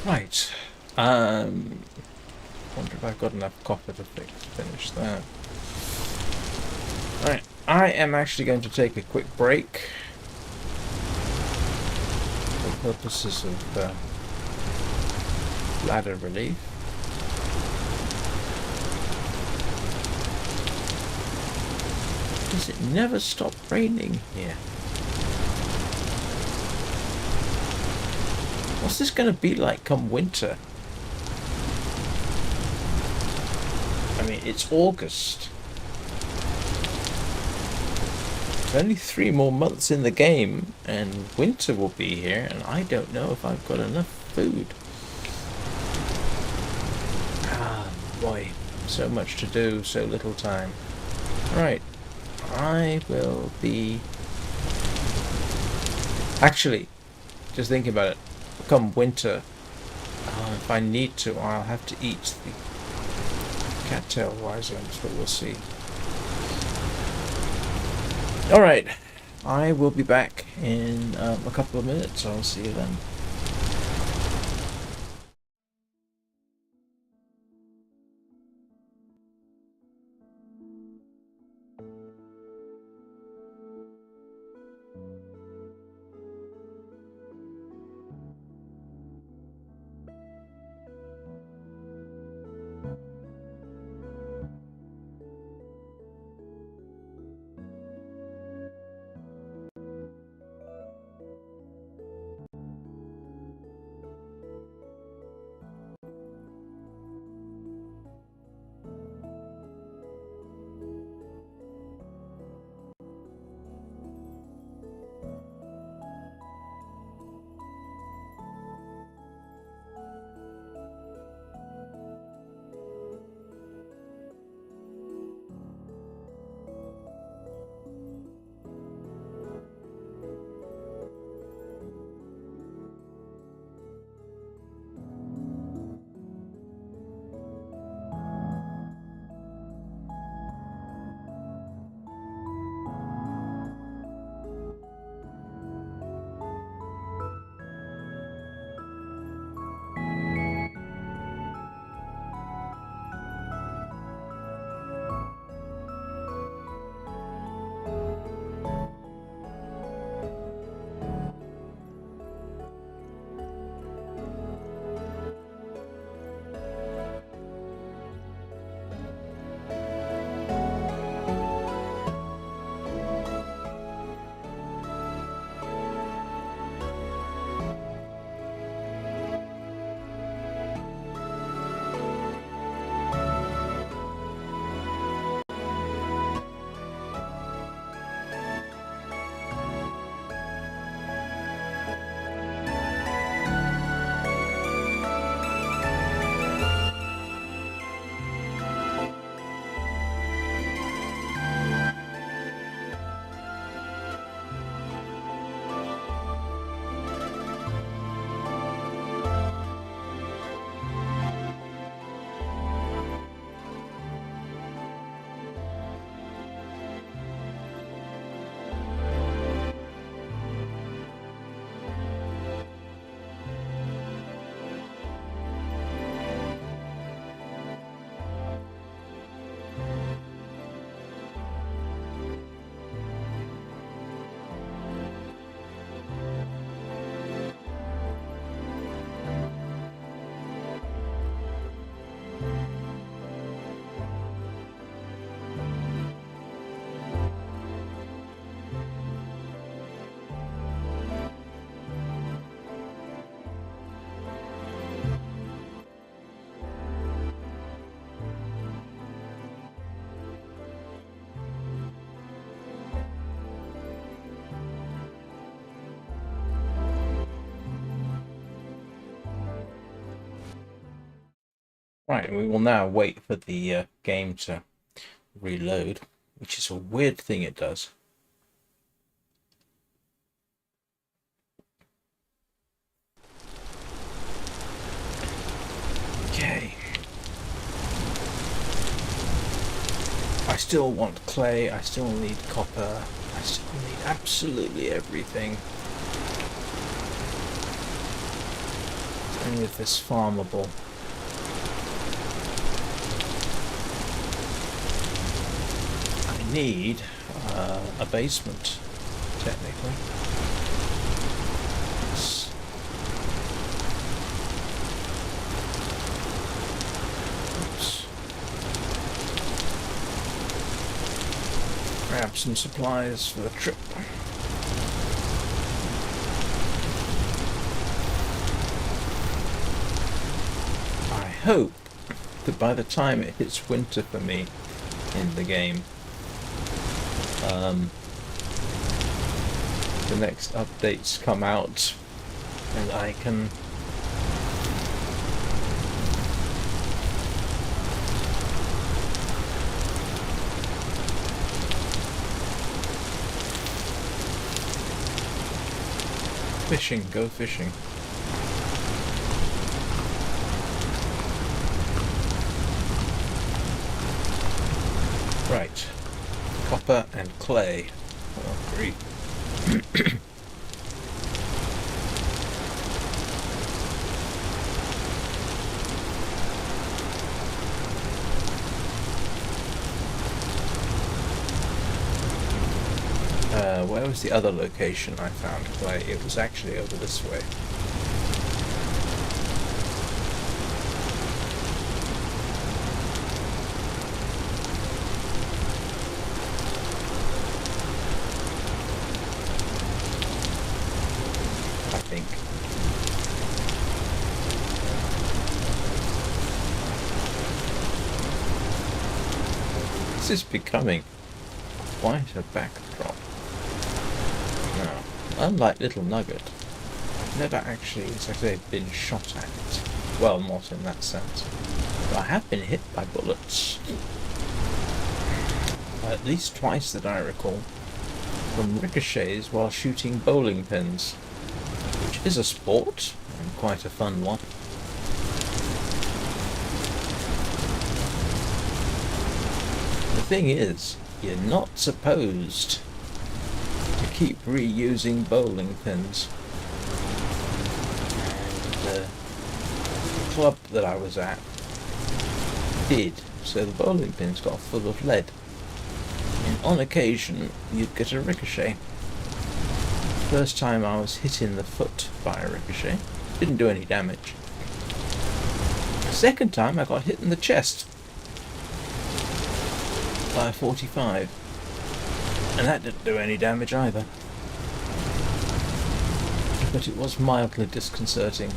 Right. Wonder if I've got enough copper to finish that. Right. I am actually going to take a quick break for purposes of ladder relief. Does it never stop raining here? What's this going to be like come winter? I mean, it's August. There's only 3 more months in the game, and winter will be here, and I don't know if I've got enough food. Ah, boy. So much to do, so little time. Right. I will be... Actually, just thinking about it, come winter, if I need to, I'll have to eat the cattail rhizomes, but we'll see. Alright, I will be back in a couple of minutes. I'll see you then. Right, we will now wait for the game to reload, which is a weird thing it does. Okay. I still want clay, I still need copper, I still need absolutely everything. Is any of this farmable? I need a basement, technically. Oops. Grab some supplies for the trip. I hope that by the time it hits winter for me in the game, the next updates come out and I can go fishing. Right, copper and clay. Oh, great. Where was the other location I found clay? It was actually over this way. I think. This is becoming quite a backdrop. Now, unlike Little Nugget, I've never actually, as I say, been shot at. Well, not in that sense. But I have been hit by bullets. At least twice that I recall. From ricochets while shooting bowling pins. Which is a sport, and quite a fun one. The thing is, you're not supposed to keep reusing bowling pins. And the club that I was at did, so the bowling pins got full of lead. And on occasion, you'd get a ricochet. First time I was hit in the foot by a ricochet. Didn't do any damage. Second time I got hit in the chest by a 45. And that didn't do any damage either. But it was mildly disconcerting.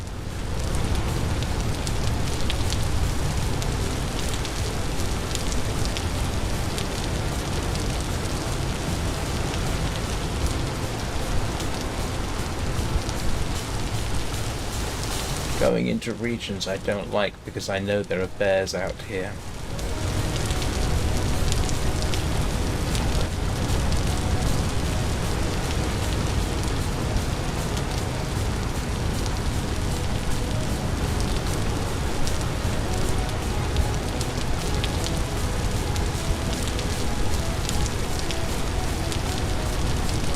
Going into regions I don't like because I know there are bears out here.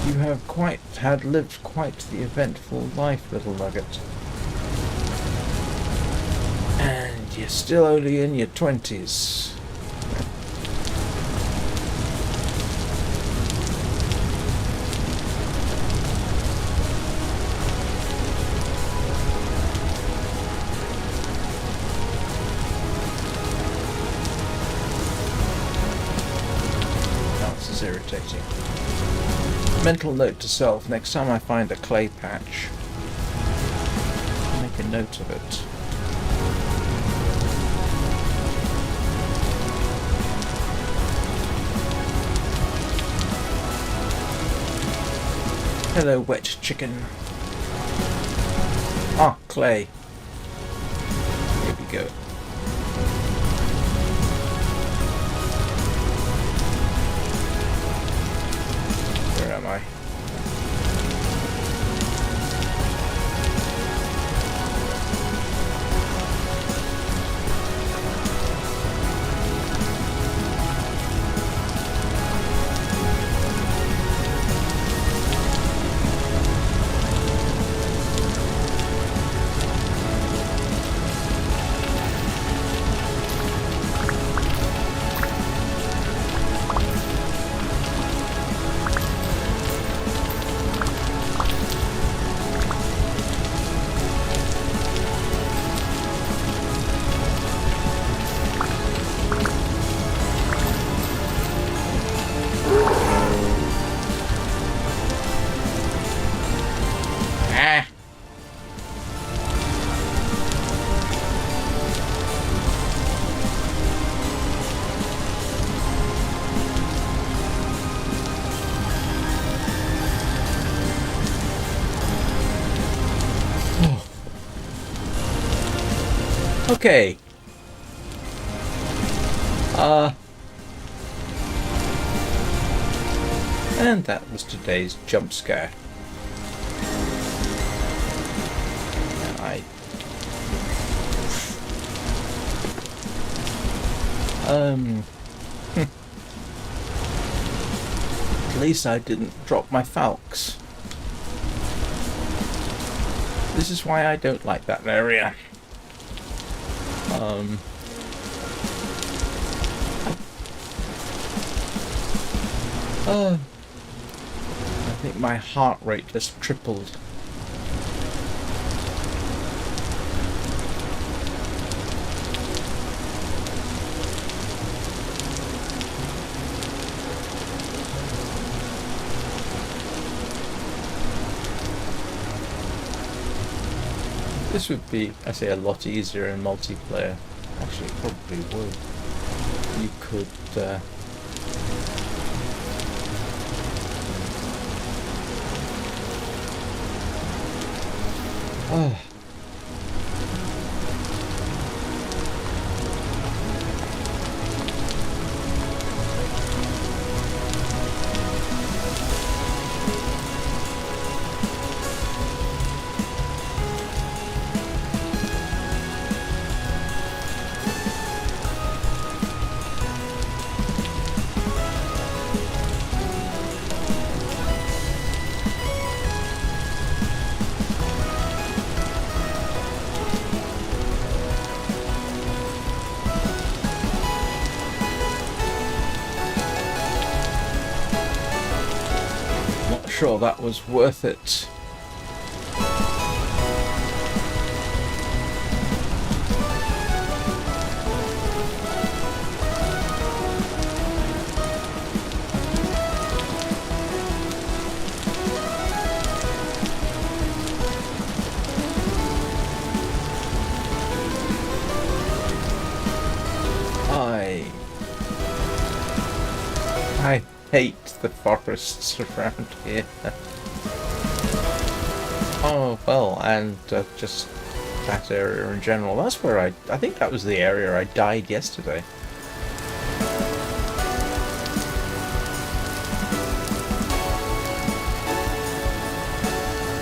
You have lived quite the eventful life, Little Nugget. And you're still only in your 20s. This is irritating. Mental note to self, next time I find a clay patch, I'll make a note of it. Hello, wet chicken. Ah, clay. Here we go. I? Ah! Okay. And that was today's jump scare. I at least I didn't drop my falcons. This is why I don't like that area. I think my heart rate just tripled. This would be, I say, a lot easier in multiplayer. Actually, it probably would. You could, oh. Sure that was worth it. I hate the forests around here. Oh, well, and just that area in general. That's where I think that was the area I died yesterday.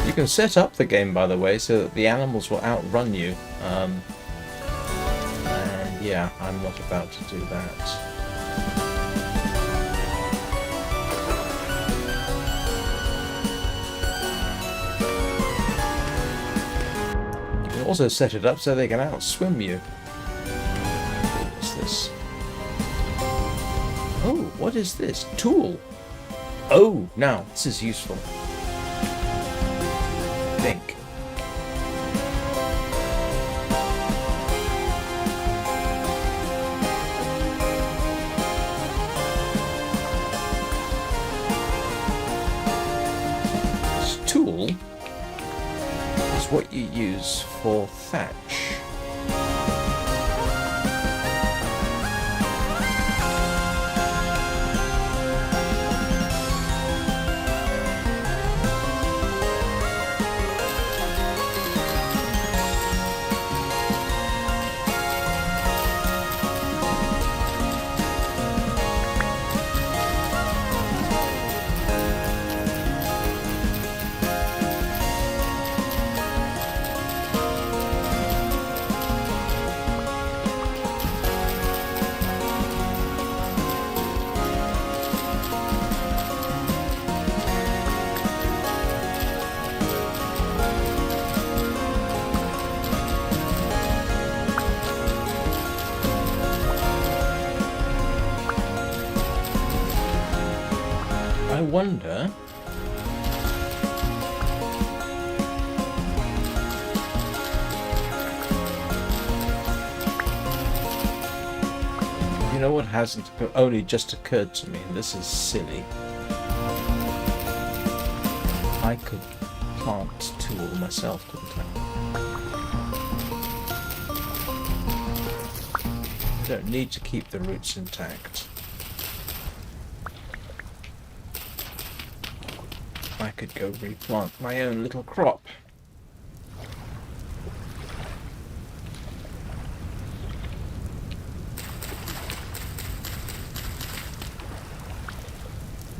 You can set up the game, by the way, so that the animals will outrun you. And yeah, I'm not about to do that. Also set it up so they can outswim you. What's this? Oh, what is this? Tool. Oh, now this is useful. I think. This tool is what you use for thatch. wonder... You know what hasn't only just occurred to me, and this is silly. I could plant tool myself, couldn't I? I don't need to keep the roots intact. I could go replant my own little crop.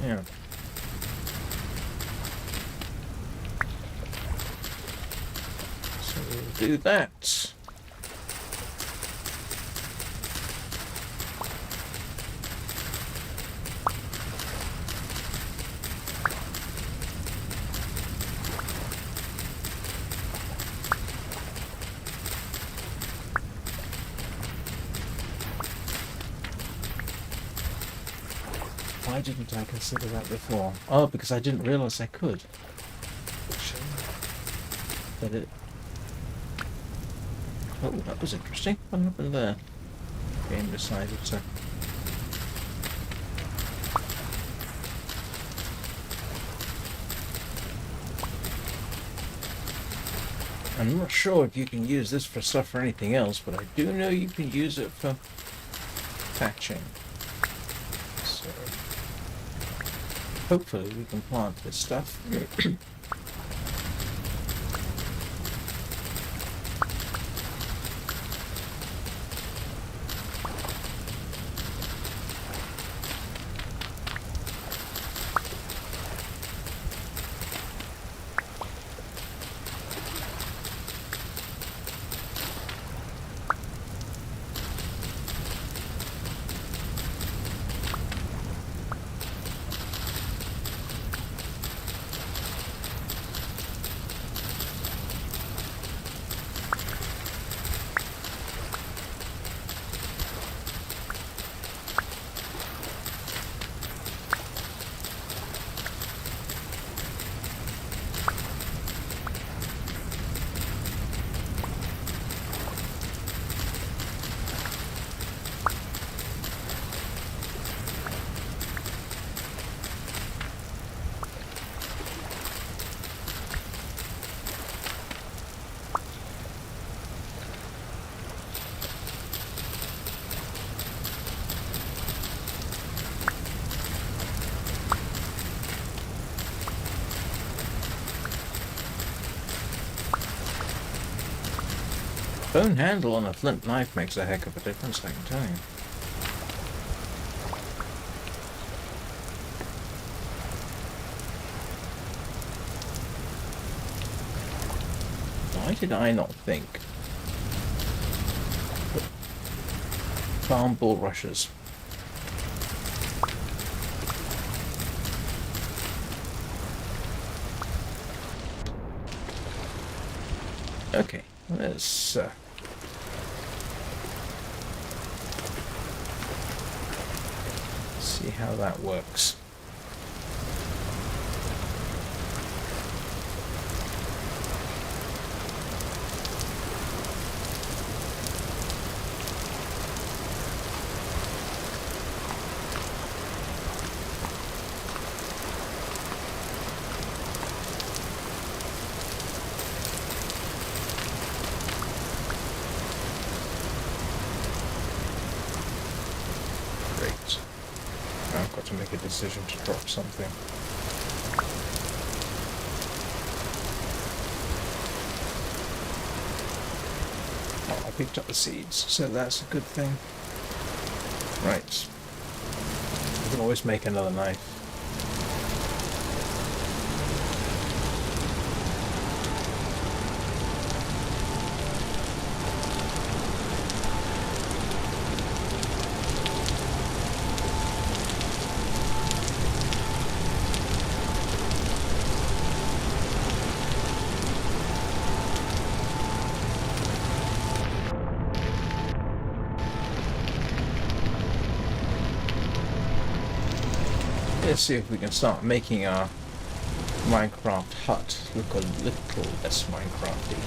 Yeah. So we'll do that. Why didn't I consider that before? Oh, because I didn't realise I could. But it... Oh, that was interesting. What happened there? Game decided to... I'm not sure if you can use this for stuff or anything else, but I do know you can use it for thatching. So hopefully we can plant this stuff. Bone handle on a flint knife makes a heck of a difference, I can tell you. Why did I not think? Farm bulrushes. Okay, let's see how that works. I've got to make a decision to drop something. Oh, I picked up the seeds, so that's a good thing. Right. I can always make another knife. let's see if we can start making our Minecraft hut look a little less Minecrafty.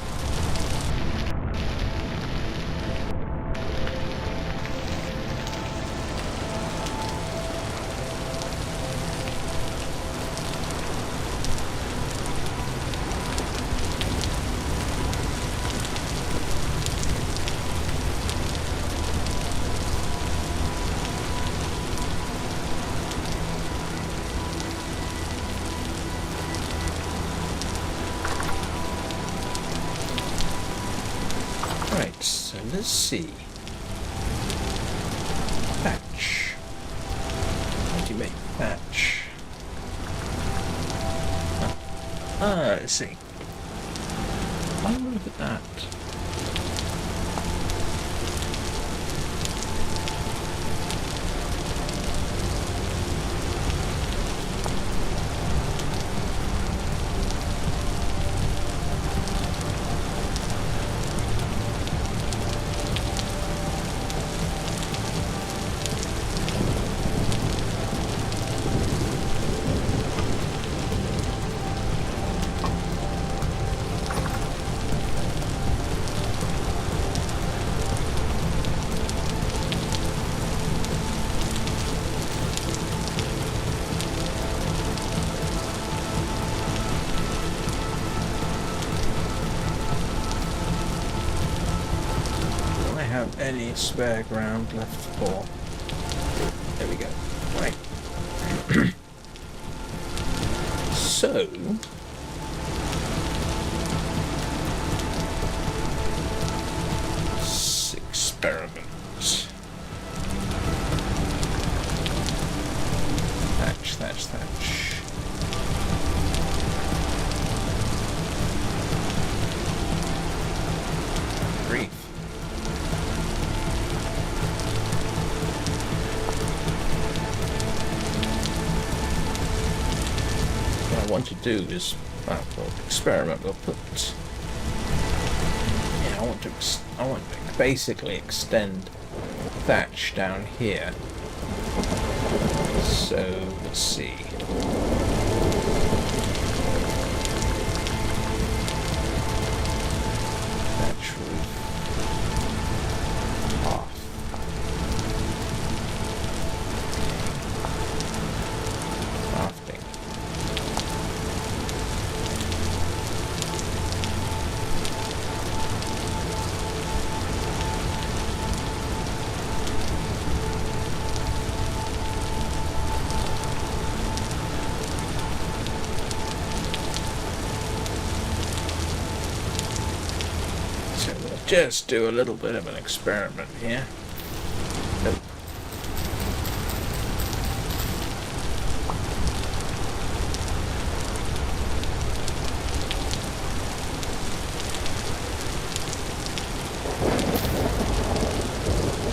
Right, so let's see. Thatch. How do you make thatch? Let's see. Oh, look at that. Have any spare ground left for? There we go. Right. So let's experiment. Thatch, thatch, thatch. Grief. What I want to do is, well, experiment. We'll put. Yeah, I want to basically extend thatch down here. So let's see. Thatch roof. Half. Crafting. So we'll just do a little bit of an experiment here. Nope.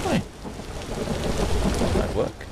Fine. Might work.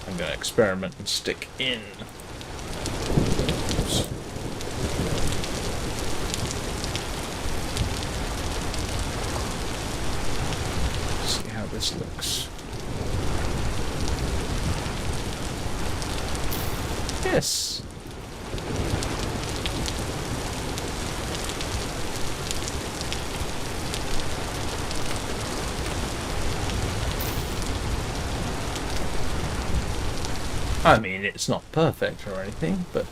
I'm going to experiment and stick in. Oops. See how this looks. Yes. I mean, it's not perfect or anything, but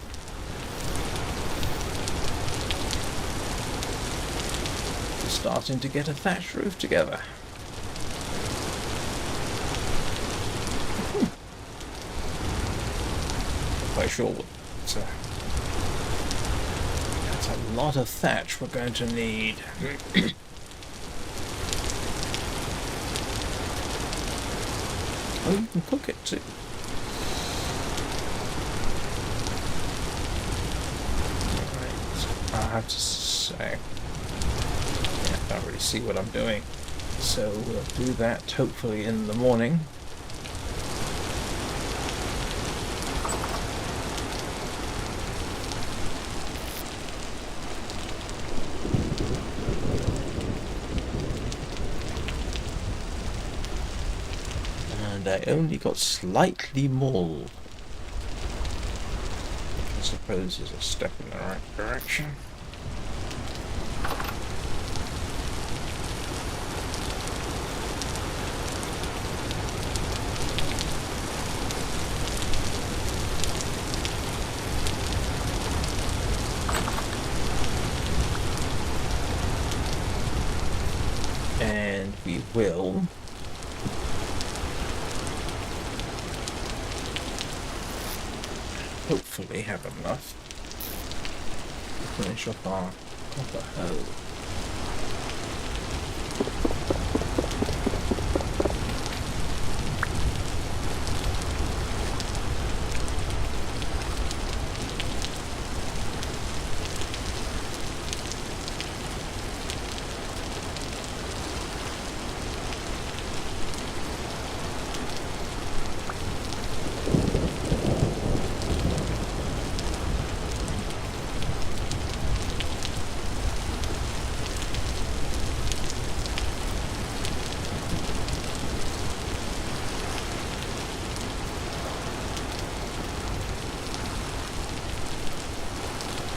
it's starting to get a thatched roof together. Not quite sure what. That's a lot of thatch we're going to need. Oh, you can cook it too. Right. I have to say, yeah, I can't really see what I'm doing. So we'll do that hopefully in the morning. And I only got slightly mauled. I suppose is a step in the right direction. And we will hopefully have enough to finish off our copper hoe.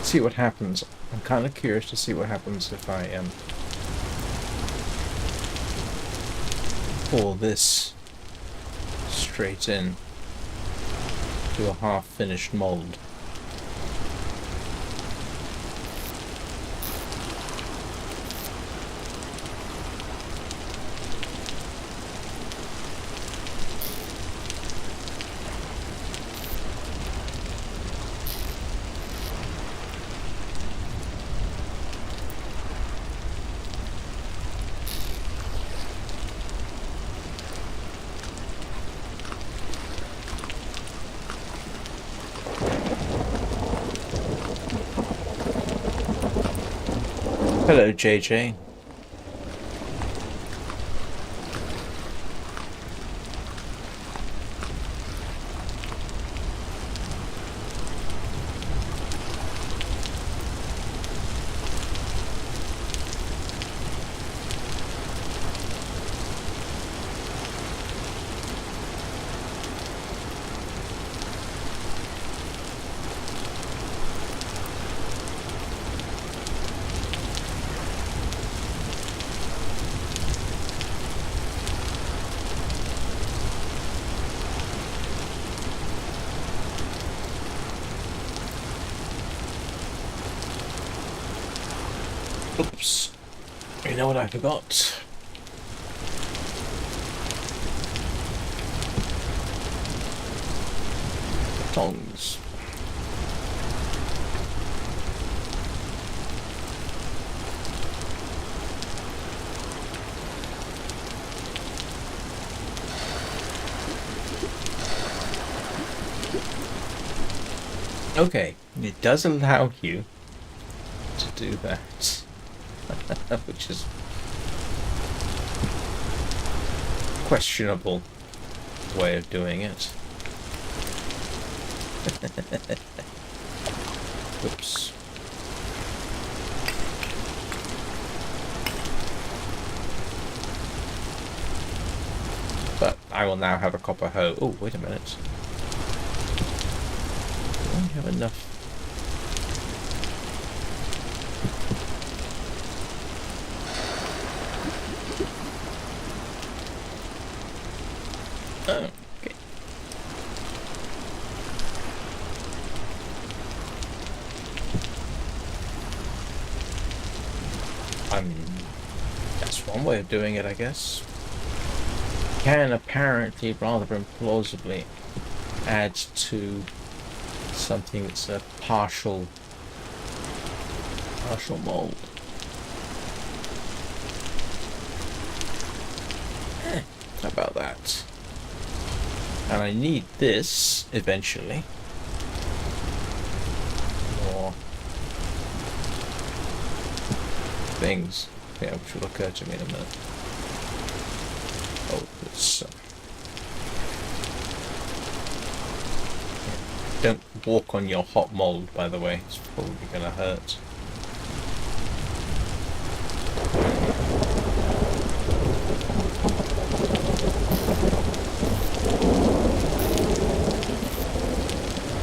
See what happens. I'm kind of curious to see what happens if I pour this straight in to a half-finished mold. Hello, JJ. Oops. You know what I forgot? The tongs. Okay, it does allow you to do that. Which is questionable way of doing it. Oops. But I will now have a copper hoe. Oh, wait a minute. I don't have enough. Oh, okay. way of doing it, I guess. Can apparently, rather implausibly, add to something that's a partial mold. How about that? And I need this eventually. More things, yeah, which will occur to me in a minute. Oh, it's don't walk on your hot mold, by the way. It's probably gonna hurt.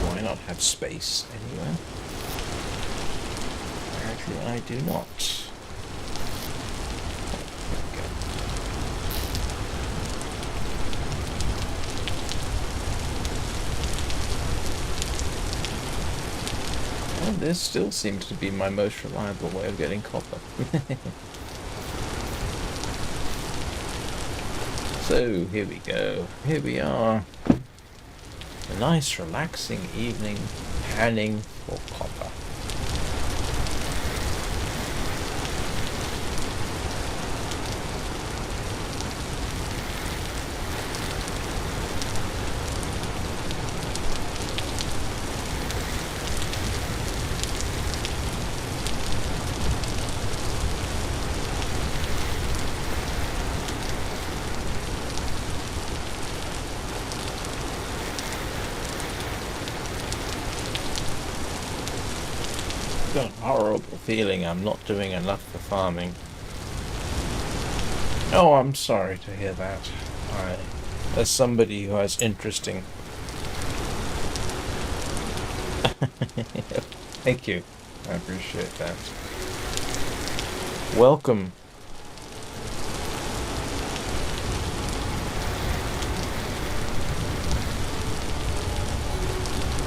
Why not have space anywhere? Apparently I do not. This still seems to be my most reliable way of getting copper. So, here we go. Here we are. A nice relaxing evening, panning for copper. Got a horrible feeling I'm not doing enough for farming. Oh, I'm sorry to hear that. As somebody who has interesting... Thank you. I appreciate that. Welcome.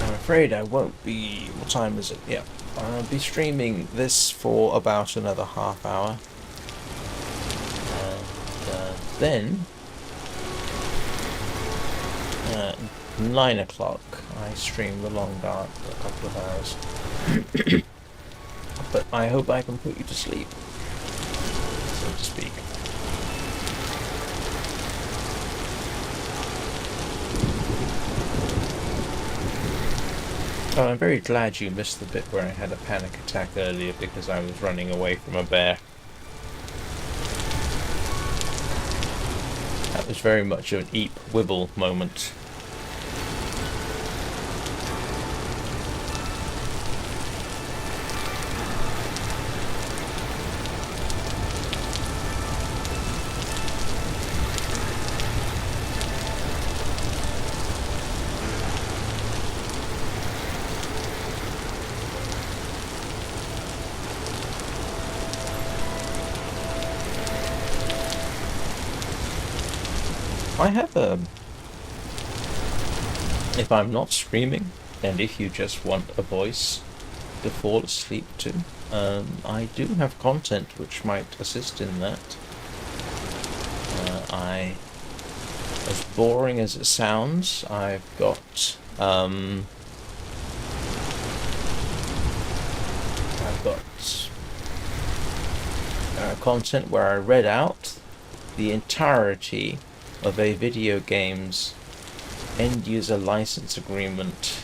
I'm afraid I won't be... What time is it? Yeah. I'll be streaming this for about another half hour. And then... 9 o'clock, I stream The Long Dark for a couple of hours. But I hope I can put you to sleep, so to speak. Oh, I'm very glad you missed the bit where I had a panic attack earlier because I was running away from a bear. That was very much an eep wibble moment. I have if I'm not streaming, and if you just want a voice to fall asleep to, I do have content which might assist in that. As boring as it sounds, I've got content where I read out the entirety of a video game's end-user license agreement,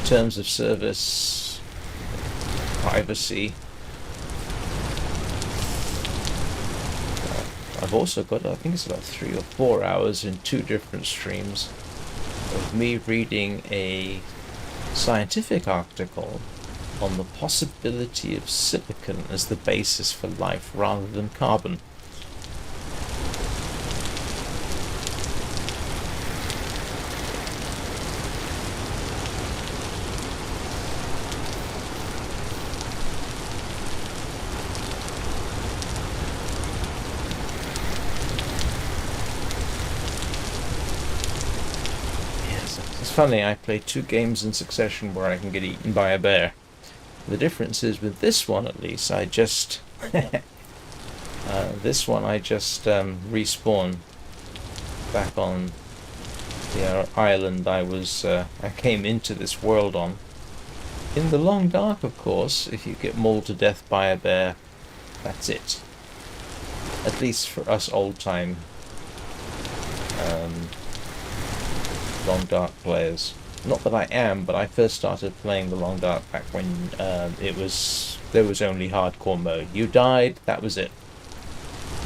terms of service, privacy. I've also got, I think it's about 3 or 4 hours in 2 different streams of me reading a scientific article on the possibility of silicon as the basis for life rather than carbon. Yes, it's funny, I play 2 games in succession where I can get eaten by a bear. The difference is with this one, at least, I just this one I just respawn back on the island I came into this world on. In the long dark, of course, if you get mauled to death by a bear, that's it. At least for us old-time long dark players. Not that I am, but I first started playing the long dark back when there was only hardcore mode. You died, that was it.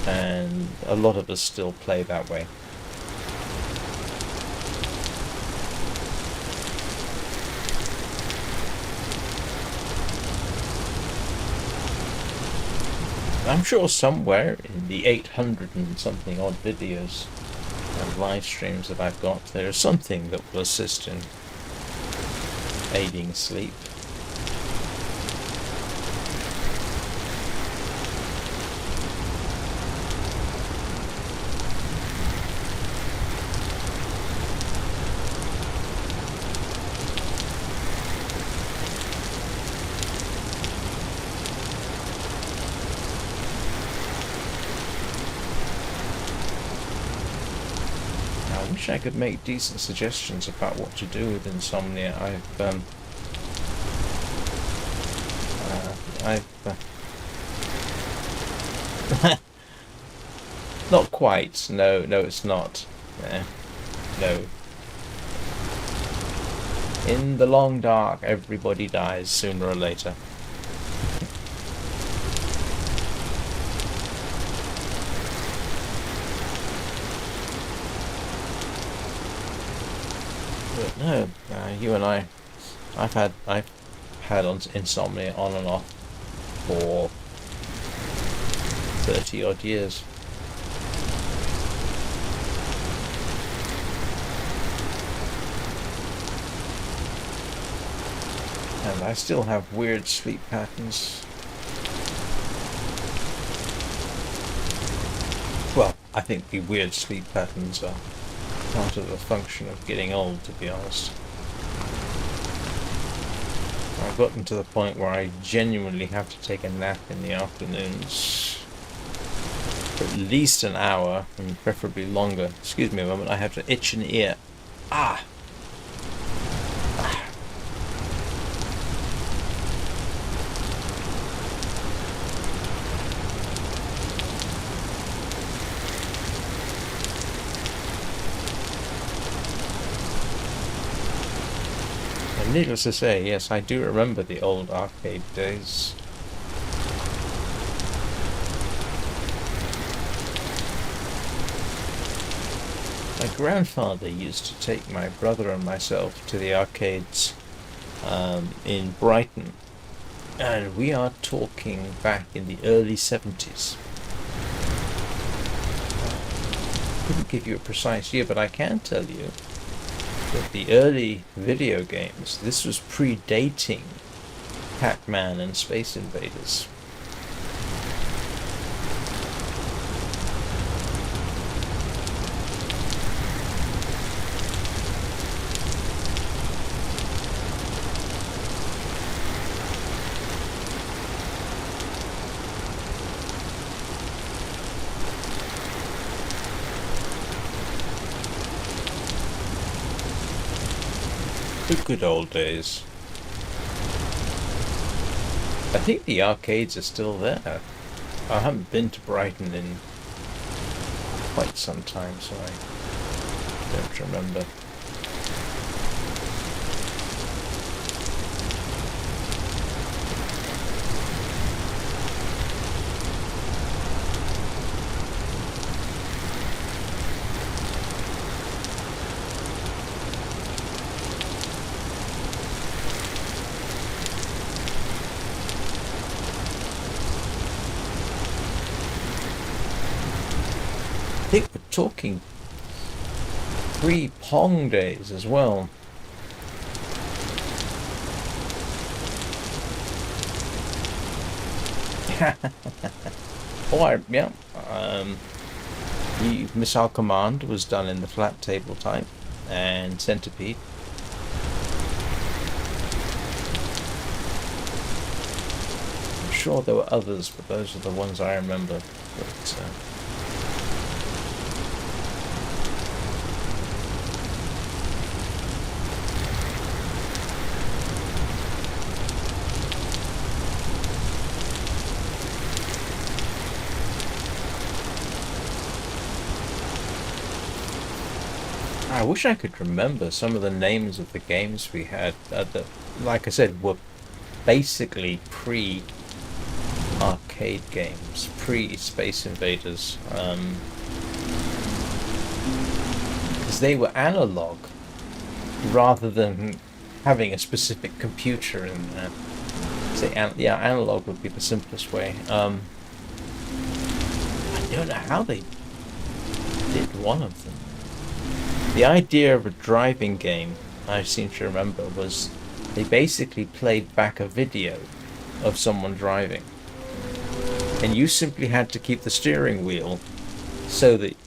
And a lot of us still play that way. I'm sure somewhere in the 800 and something odd videos and live streams that I've got, there's something that will assist in aiding sleep. I wish I could make decent suggestions about what to do with insomnia. Not quite. No, it's not. No. In the long dark, everybody dies sooner or later. But no, you and I've had insomnia on and off for 30 odd years. And I still have weird sleep patterns. Well, I think the weird sleep patterns are part of the function of getting old, to be honest. I've gotten to the point where I genuinely have to take a nap in the afternoons for at least an hour, and preferably longer. Excuse me a moment, I have to itch an ear. Ah! Needless to say, yes, I do remember the old arcade days. My grandfather used to take my brother and myself to the arcades in Brighton, and we are talking back in the early 70s. Couldn't give you a precise year, but I can tell you that the early video games, this was predating Pac-Man and Space Invaders. The good old days. I think the arcades are still there. I haven't been to Brighton in quite some time, so I don't remember. I think we're talking pre-Pong days as well. Yeah. The Missile Command was done in the flat table type, and Centipede. sure there were others, but those are the ones I remember. But, I wish I could remember some of the names of the games we had that, like I said, were basically pre-arcade games, pre-Space Invaders, because they were analog rather than having a specific computer in there. Say, yeah, analog would be the simplest way. I don't know how they did one of them. The idea of a driving game, I seem to remember, was they basically played back a video of someone driving, and you simply had to keep the steering wheel so that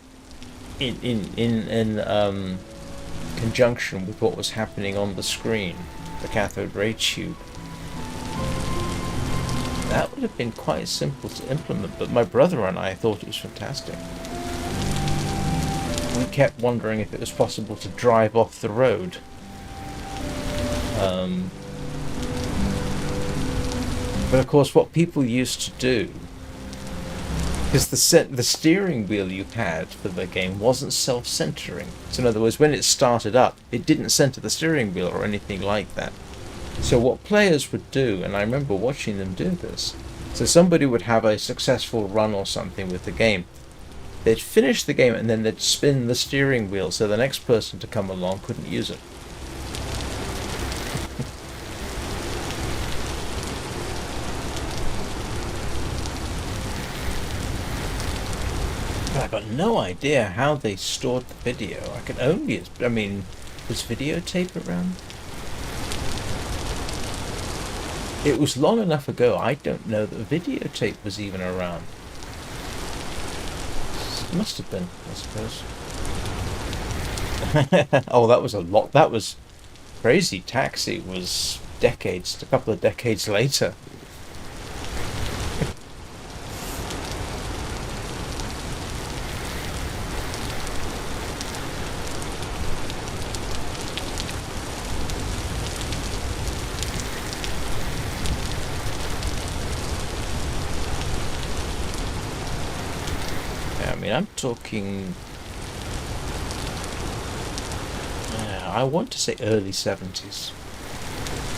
in conjunction with what was happening on the screen, the cathode ray tube. That would have been quite simple to implement, but my brother and I thought it was fantastic. We kept wondering if it was possible to drive off the road. But of course, what people used to do, because the steering wheel you had for the game wasn't self-centering. So in other words, when it started up, it didn't center the steering wheel or anything like that. So what players would do, and I remember watching them do this, so somebody would have a successful run or something with the game. They'd finish the game and then they'd spin the steering wheel so the next person to come along couldn't use it. But I got no idea how they stored the video. I mean, was videotape around? It was long enough ago, I don't know that videotape was even around. Must have been, I suppose. Oh, that was a lot. That was Crazy Taxi was a couple of decades later. I mean, I'm talking, I want to say early 70s,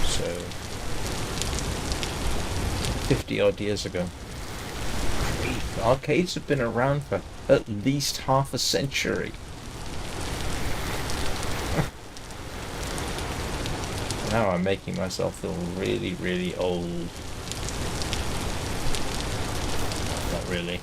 so 50 odd years ago. Arcades have been around for at least half a century. Now I'm making myself feel really, really old. Not really.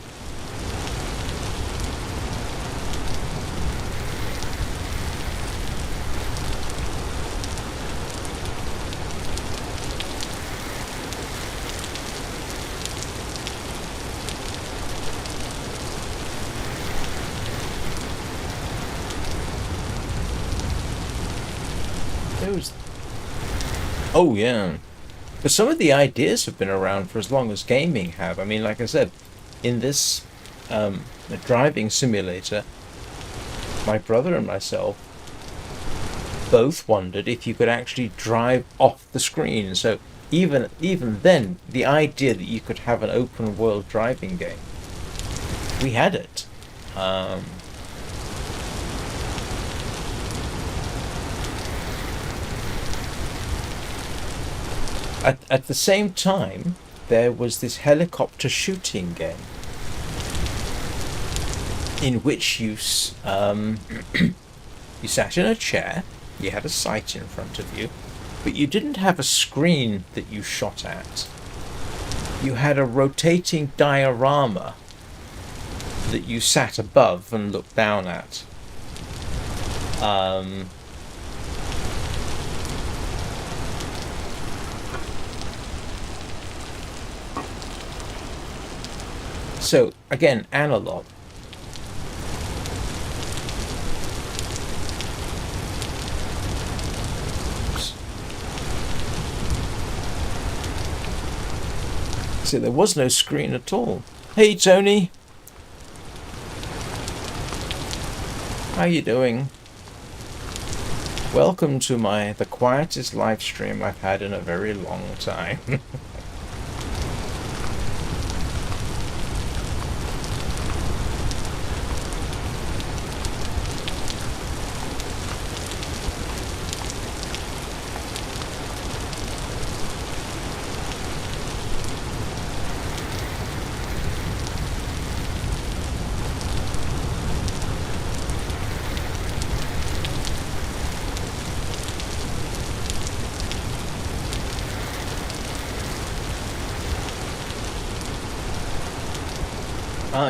Oh yeah, but some of the ideas have been around for as long as gaming have. I mean, like I said, in this driving simulator, my brother and myself both wondered if you could actually drive off the screen. So even then, the idea that you could have an open world driving game, we had it. At the same time, there was this helicopter shooting game in which you you sat in a chair, you had a sight in front of you, but you didn't have a screen that you shot at. You had a rotating diorama that you sat above and looked down at. So, again, analog. See, there was no screen at all. Hey, Tony. How you doing? Welcome to the quietest live stream I've had in a very long time.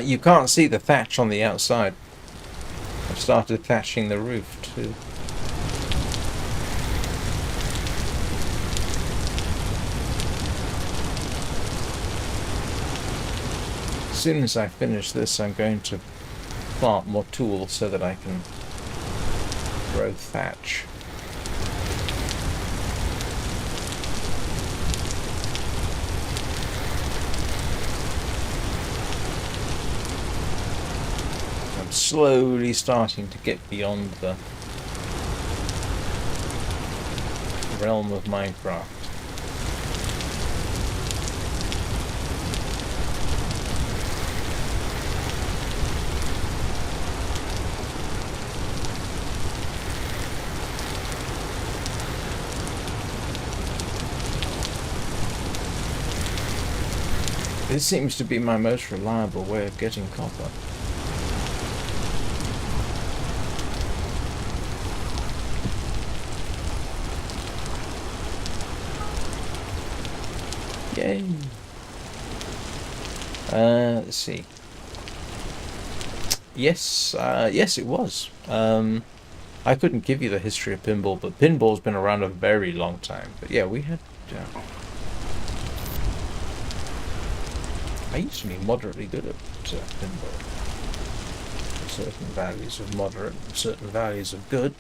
You can't see the thatch on the outside. I've started thatching the roof too. As soon as I finish this, I'm going to plant more tools so that I can grow thatch. Slowly starting to get beyond the realm of Minecraft. This seems to be my most reliable way of getting copper. Yay! Let's see. Yes, yes, it was. I couldn't give you the history of pinball, but pinball's been around a very long time. But yeah, we had. I used to be moderately good at pinball. Certain values of moderate, and certain values of good.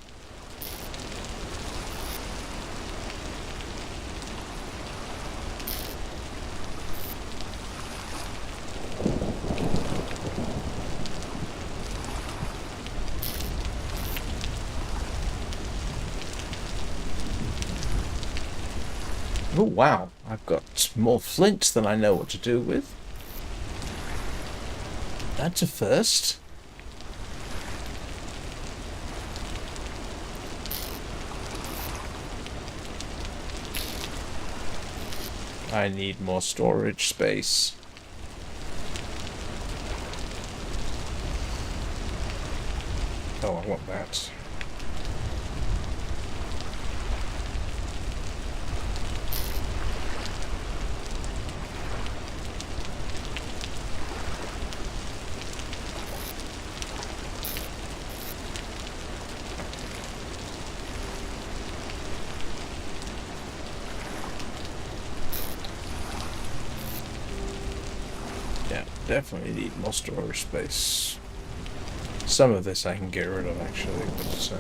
Oh wow, I've got more flints than I know what to do with. That's a first. I need more storage space. Oh, I want that. Definitely need more storage space. Some of this I can get rid of actually, but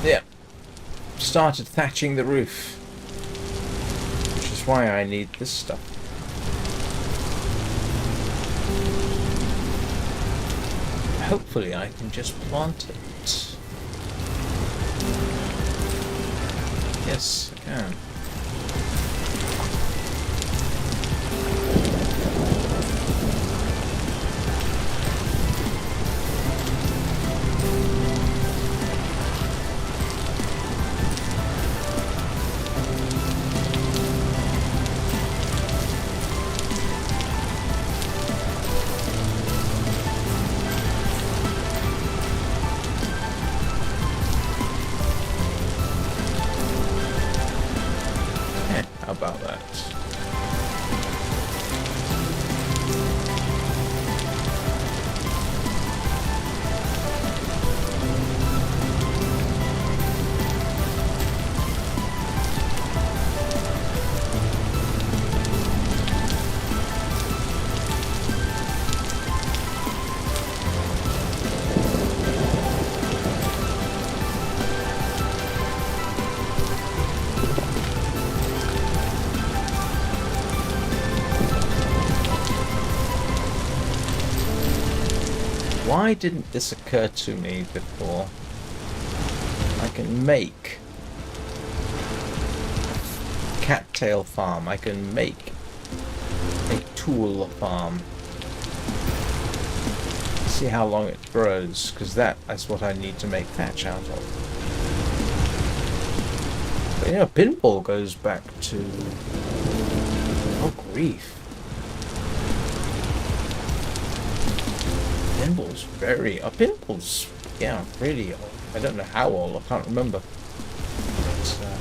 yeah, started thatching the roof, which is why I need this stuff. Hopefully I can just plant it. Yes, I can. Why didn't this occur to me before? I can make cattail farm. I can make a tool farm. See how long it grows, because that's what I need to make thatch out of. But you know, pinball goes back to... oh, grief. Pinball's very... pinball's, yeah, really old. I don't know how old, I can't remember. But, yeah.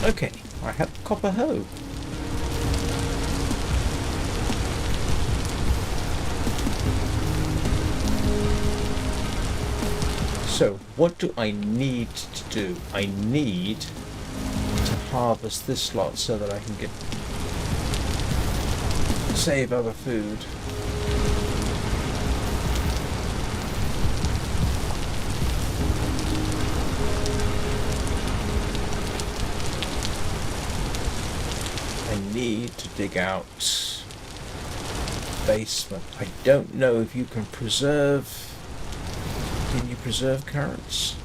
Okay, I have copper hoe. So, what do I need to do? I need to harvest this lot so that I can save other food. I need to dig out basement. I don't know if you can preserve... Can you preserve currents?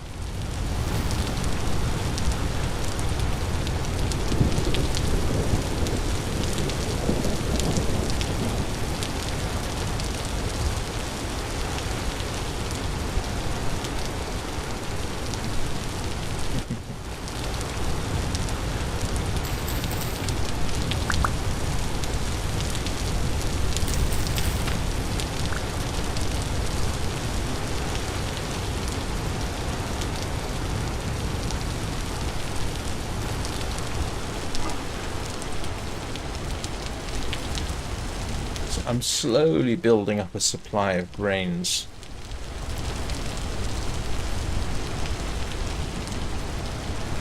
I'm slowly building up a supply of grains.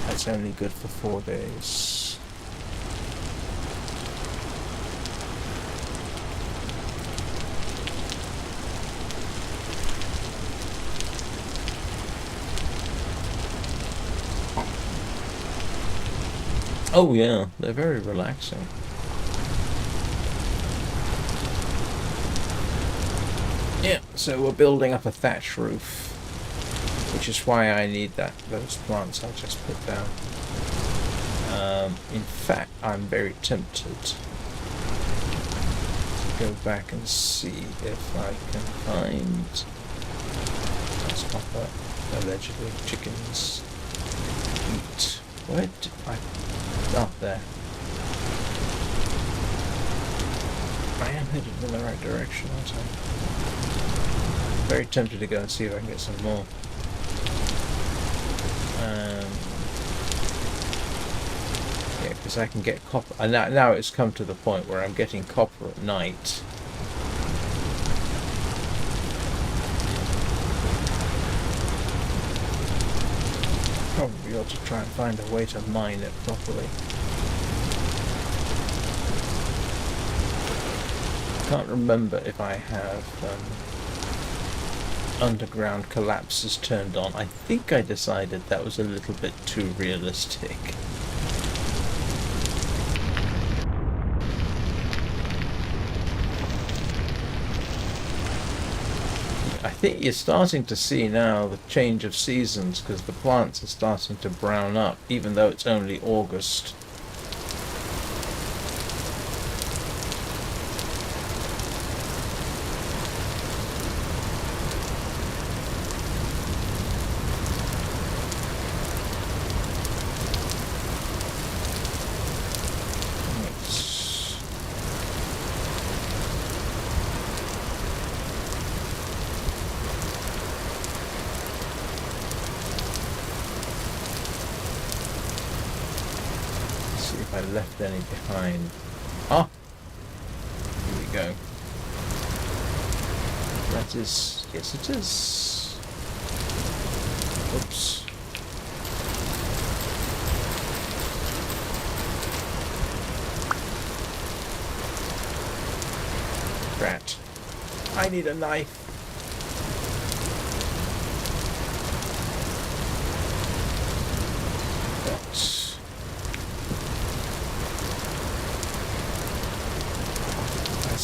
That's only good for 4 days. Oh yeah, they're very relaxing. Yeah, so we're building up a thatch roof, which is why I need those plants I just put down. In fact, I'm very tempted to go back and see if I can find... That's copper, allegedly, chickens eat. Where did I... Oh, there. I am headed in the right direction, aren't I? Very tempted to go and see if I can get some more. Yeah, because I can get copper. And now it's come to the point where I'm getting copper at night. Probably ought to try and find a way to mine it properly. I can't remember if I have underground collapses turned on. I think I decided that was a little bit too realistic. I think you're starting to see now the change of seasons because the plants are starting to brown up, even though it's only August. I left any behind. Ah! Here we go. That is... yes it is. Oops. Rat. I need a knife.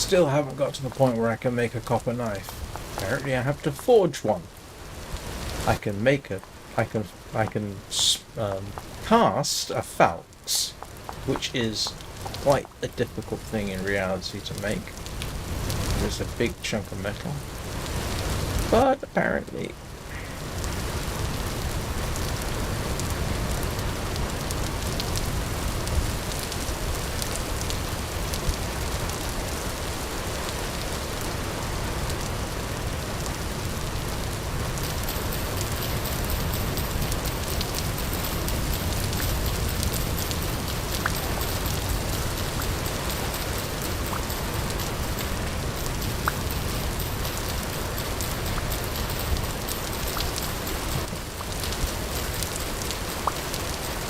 still haven't got to the point where I can make a copper knife. Apparently I have to forge one. I can make a... I can cast a falx, which is quite a difficult thing in reality to make. There's a big chunk of metal. But apparently...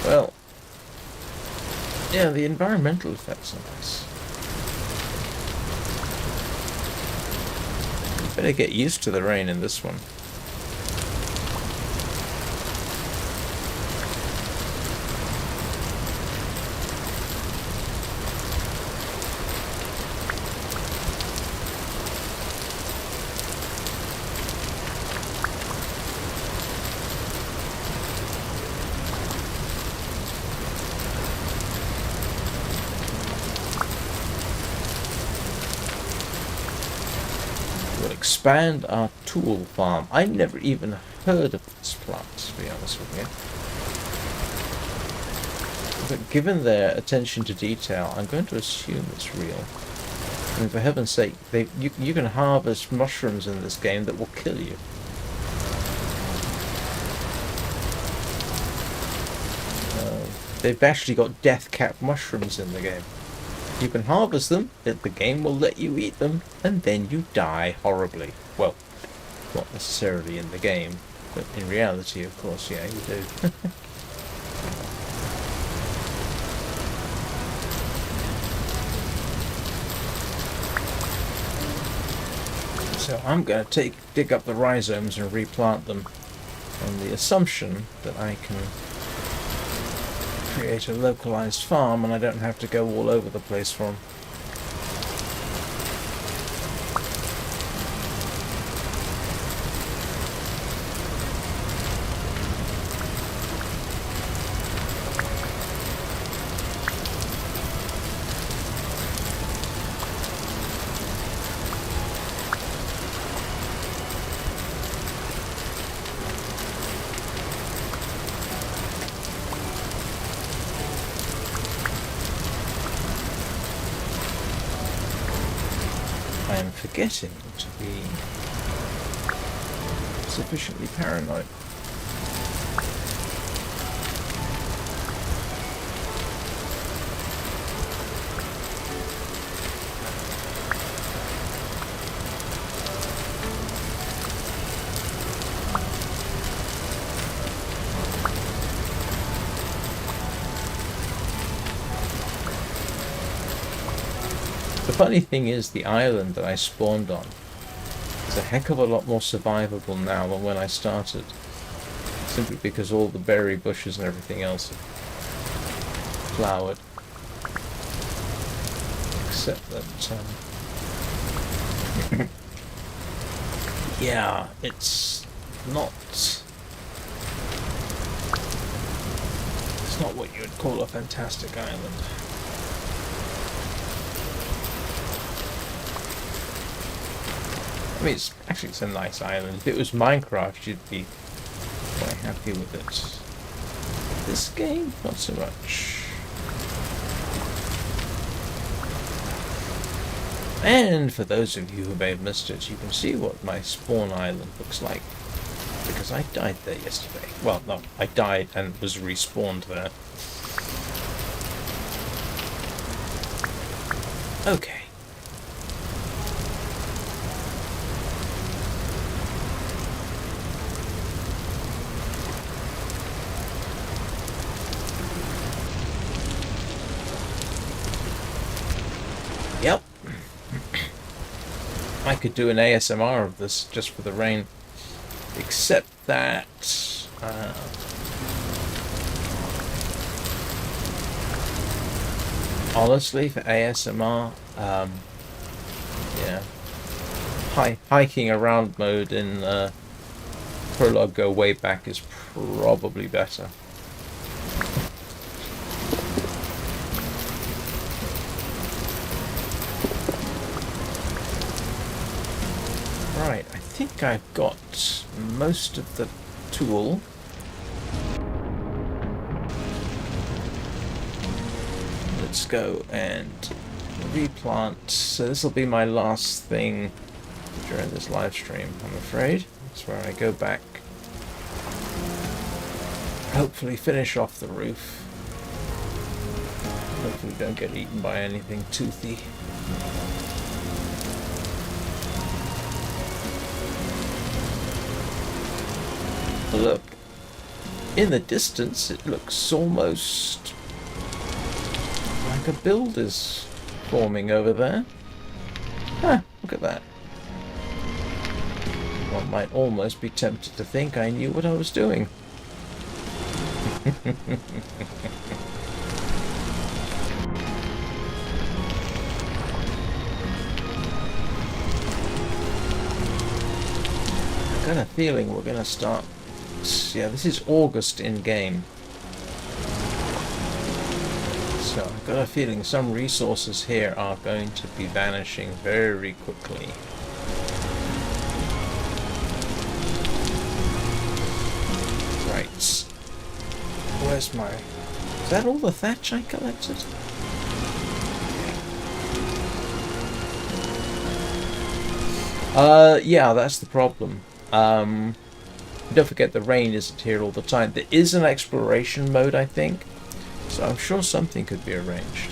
Well, yeah, the environmental effects are nice. You better get used to the rain in this one. Expand our tool farm. I never even heard of this plant, to be honest with you. But given their attention to detail, I'm going to assume it's real. I mean, for heaven's sake, you can harvest mushrooms in this game that will kill you. They've actually got death cap mushrooms in the game. You can harvest them, the game will let you eat them, and then you die horribly. Well, not necessarily in the game, but in reality, of course, yeah, you do. So I'm going to dig up the rhizomes and replant them on the assumption that I can create a localized farm and I don't have to go all over the place for them. I am forgetting to be sufficiently paranoid. The funny thing is, the island that I spawned on is a heck of a lot more survivable now than when I started. Simply because all the berry bushes and everything else have flowered. Except that, yeah, it's not what you would call a fantastic island. I mean, it's a nice island. If it was Minecraft, you'd be quite happy with it. This game, not so much. And for those of you who may have missed it, you can see what my spawn island looks like. Because I died there yesterday. Well, no, I died and was respawned there. Okay. Yep. I could do an ASMR of this just for the rain. Except that... honestly, for ASMR, the hiking around mode in Prologue Go Way Back is probably better. Right, I think I've got most of the tool. Let's go and replant. So this will be my last thing during this live stream, I'm afraid. That's where I go back. Hopefully finish off the roof. Hopefully don't get eaten by anything toothy. Look, in the distance it looks almost like a build is forming over there. Huh, look at that. One might almost be tempted to think I knew what I was doing. I've got a feeling we're going to start. Yeah, this is August in game. So I've got a feeling some resources here are going to be vanishing very quickly. Right. Where's my... Is that all the thatch I collected? Yeah, that's the problem. Don't forget the rain isn't here all the time. There is an exploration mode, I think. So I'm sure something could be arranged.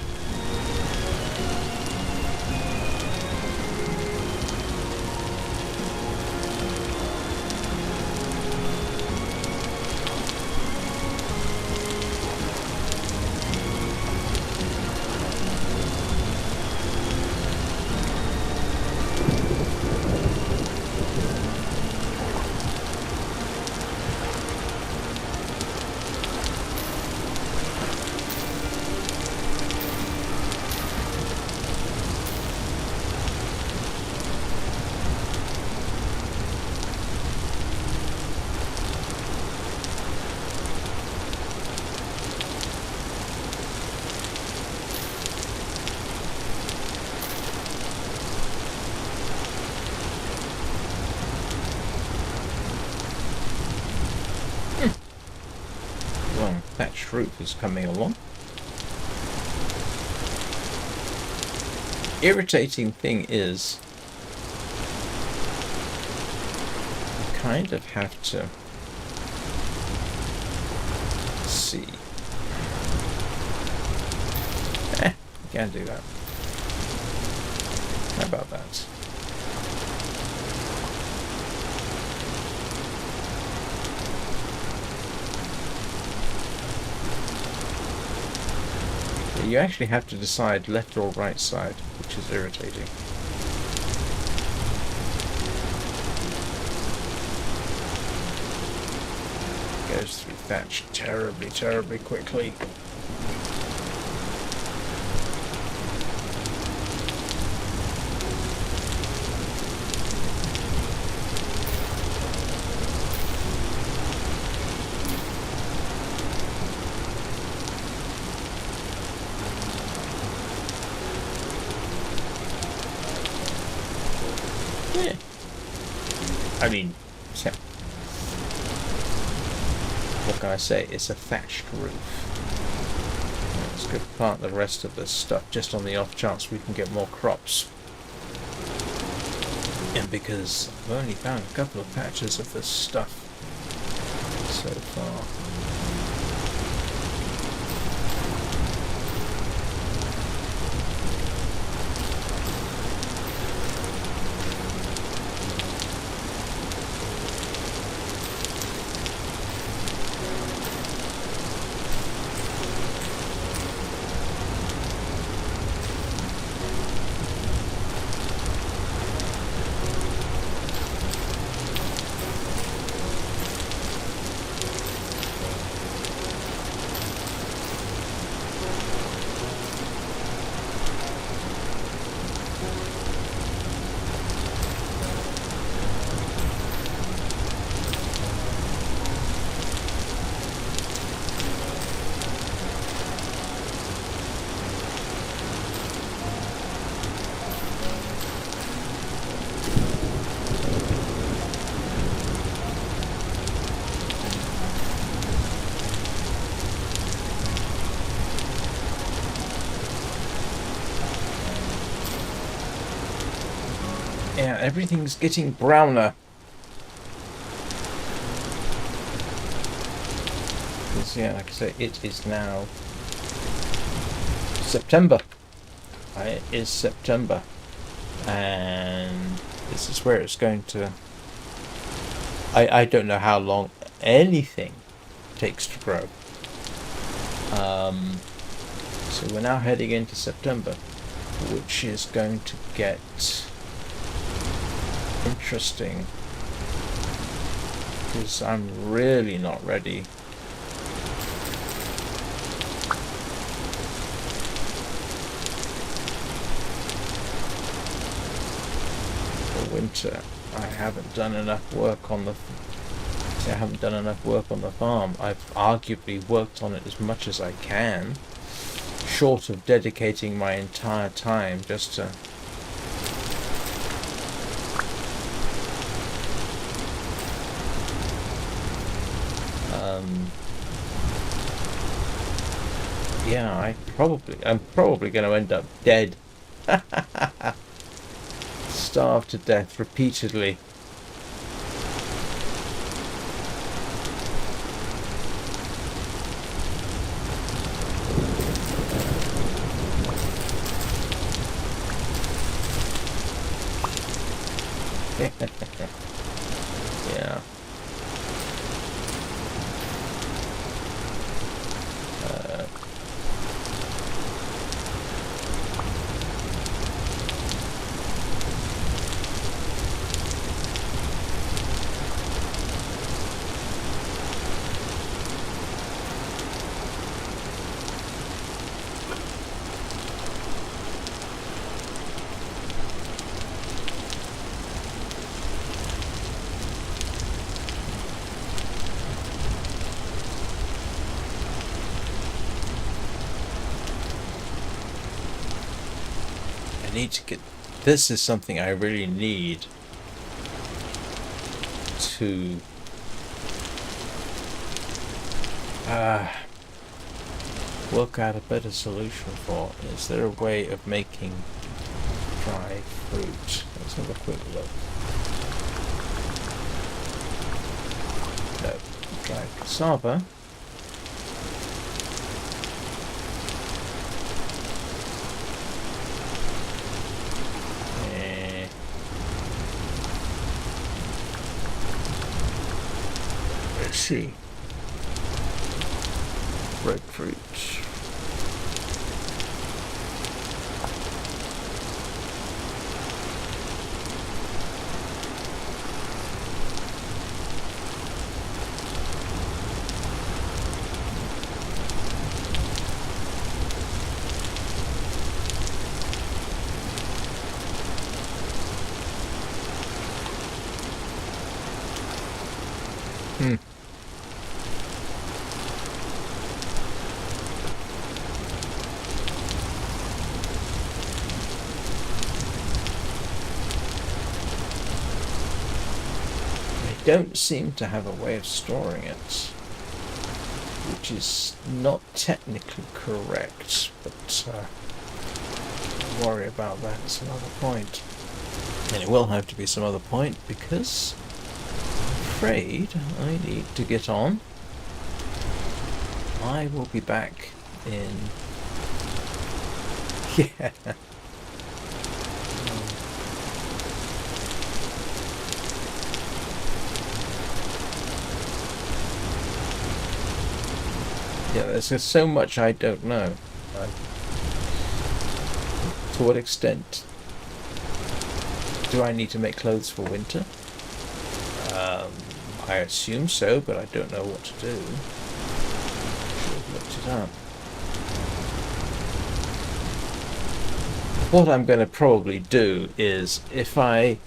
Thatched roof is coming along. Irritating thing is, you kind of have to see. You can do that. How about that? You actually have to decide left or right side, which is irritating. Goes through thatch terribly, terribly quickly. Yeah. I mean, yeah. What can I say? It's a thatched roof. Let's go plant the rest of this stuff just on the off chance we can get more crops. And because I've only found a couple of patches of this stuff so far. Yeah, everything's getting browner. Because, yeah, like I say, it is now September. It is September. And this is where it's going to... I don't know how long anything takes to grow. So we're now heading into September, which is going to get interesting, because I'm really not ready for winter. I haven't done enough work on the farm. I've arguably worked on it as much as I can, short of dedicating my entire time just to yeah, I'm probably going to end up dead. Starved to death repeatedly. Yeah. I need to get... This is something I really need to work out a better solution for. Is there a way of making dry fruit? Let's have a quick look. No, dried cassava. Let's see. Breadfruit. Don't seem to have a way of storing it, which is not technically correct, but don't worry about that at some other point. And it will have to be some other point, because I'm afraid I need to get on. I will be back in... Yeah. Yeah, there's just so much I don't know. To what extent do I need to make clothes for winter? I assume so, but I don't know what to do. Should have looked it up. What I'm going to probably do is, if I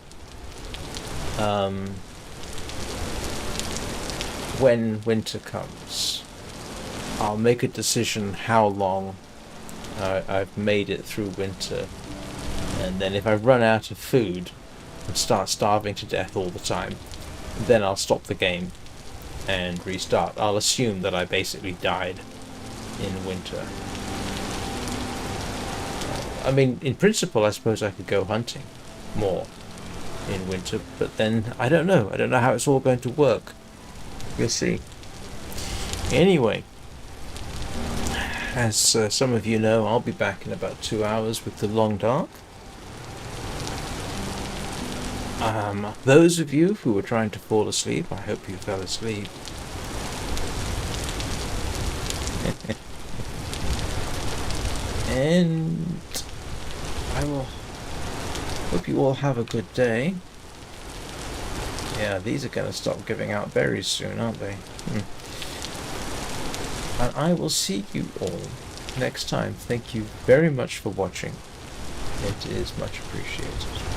when winter comes, I'll make a decision how long I've made it through winter, and then if I run out of food and start starving to death all the time, then I'll stop the game and restart. I'll assume that I basically died in winter. I mean, in principle, I suppose I could go hunting more, in winter, but then I don't know. I don't know how it's all going to work. We'll see. Anyway, as some of you know, I'll be back in about 2 hours with the long dark. Those of you who were trying to fall asleep, I hope you fell asleep. And I will hope you all have a good day. Yeah, these are going to stop giving out berries soon, aren't they? And I will see you all next time. Thank you very much for watching. It is much appreciated.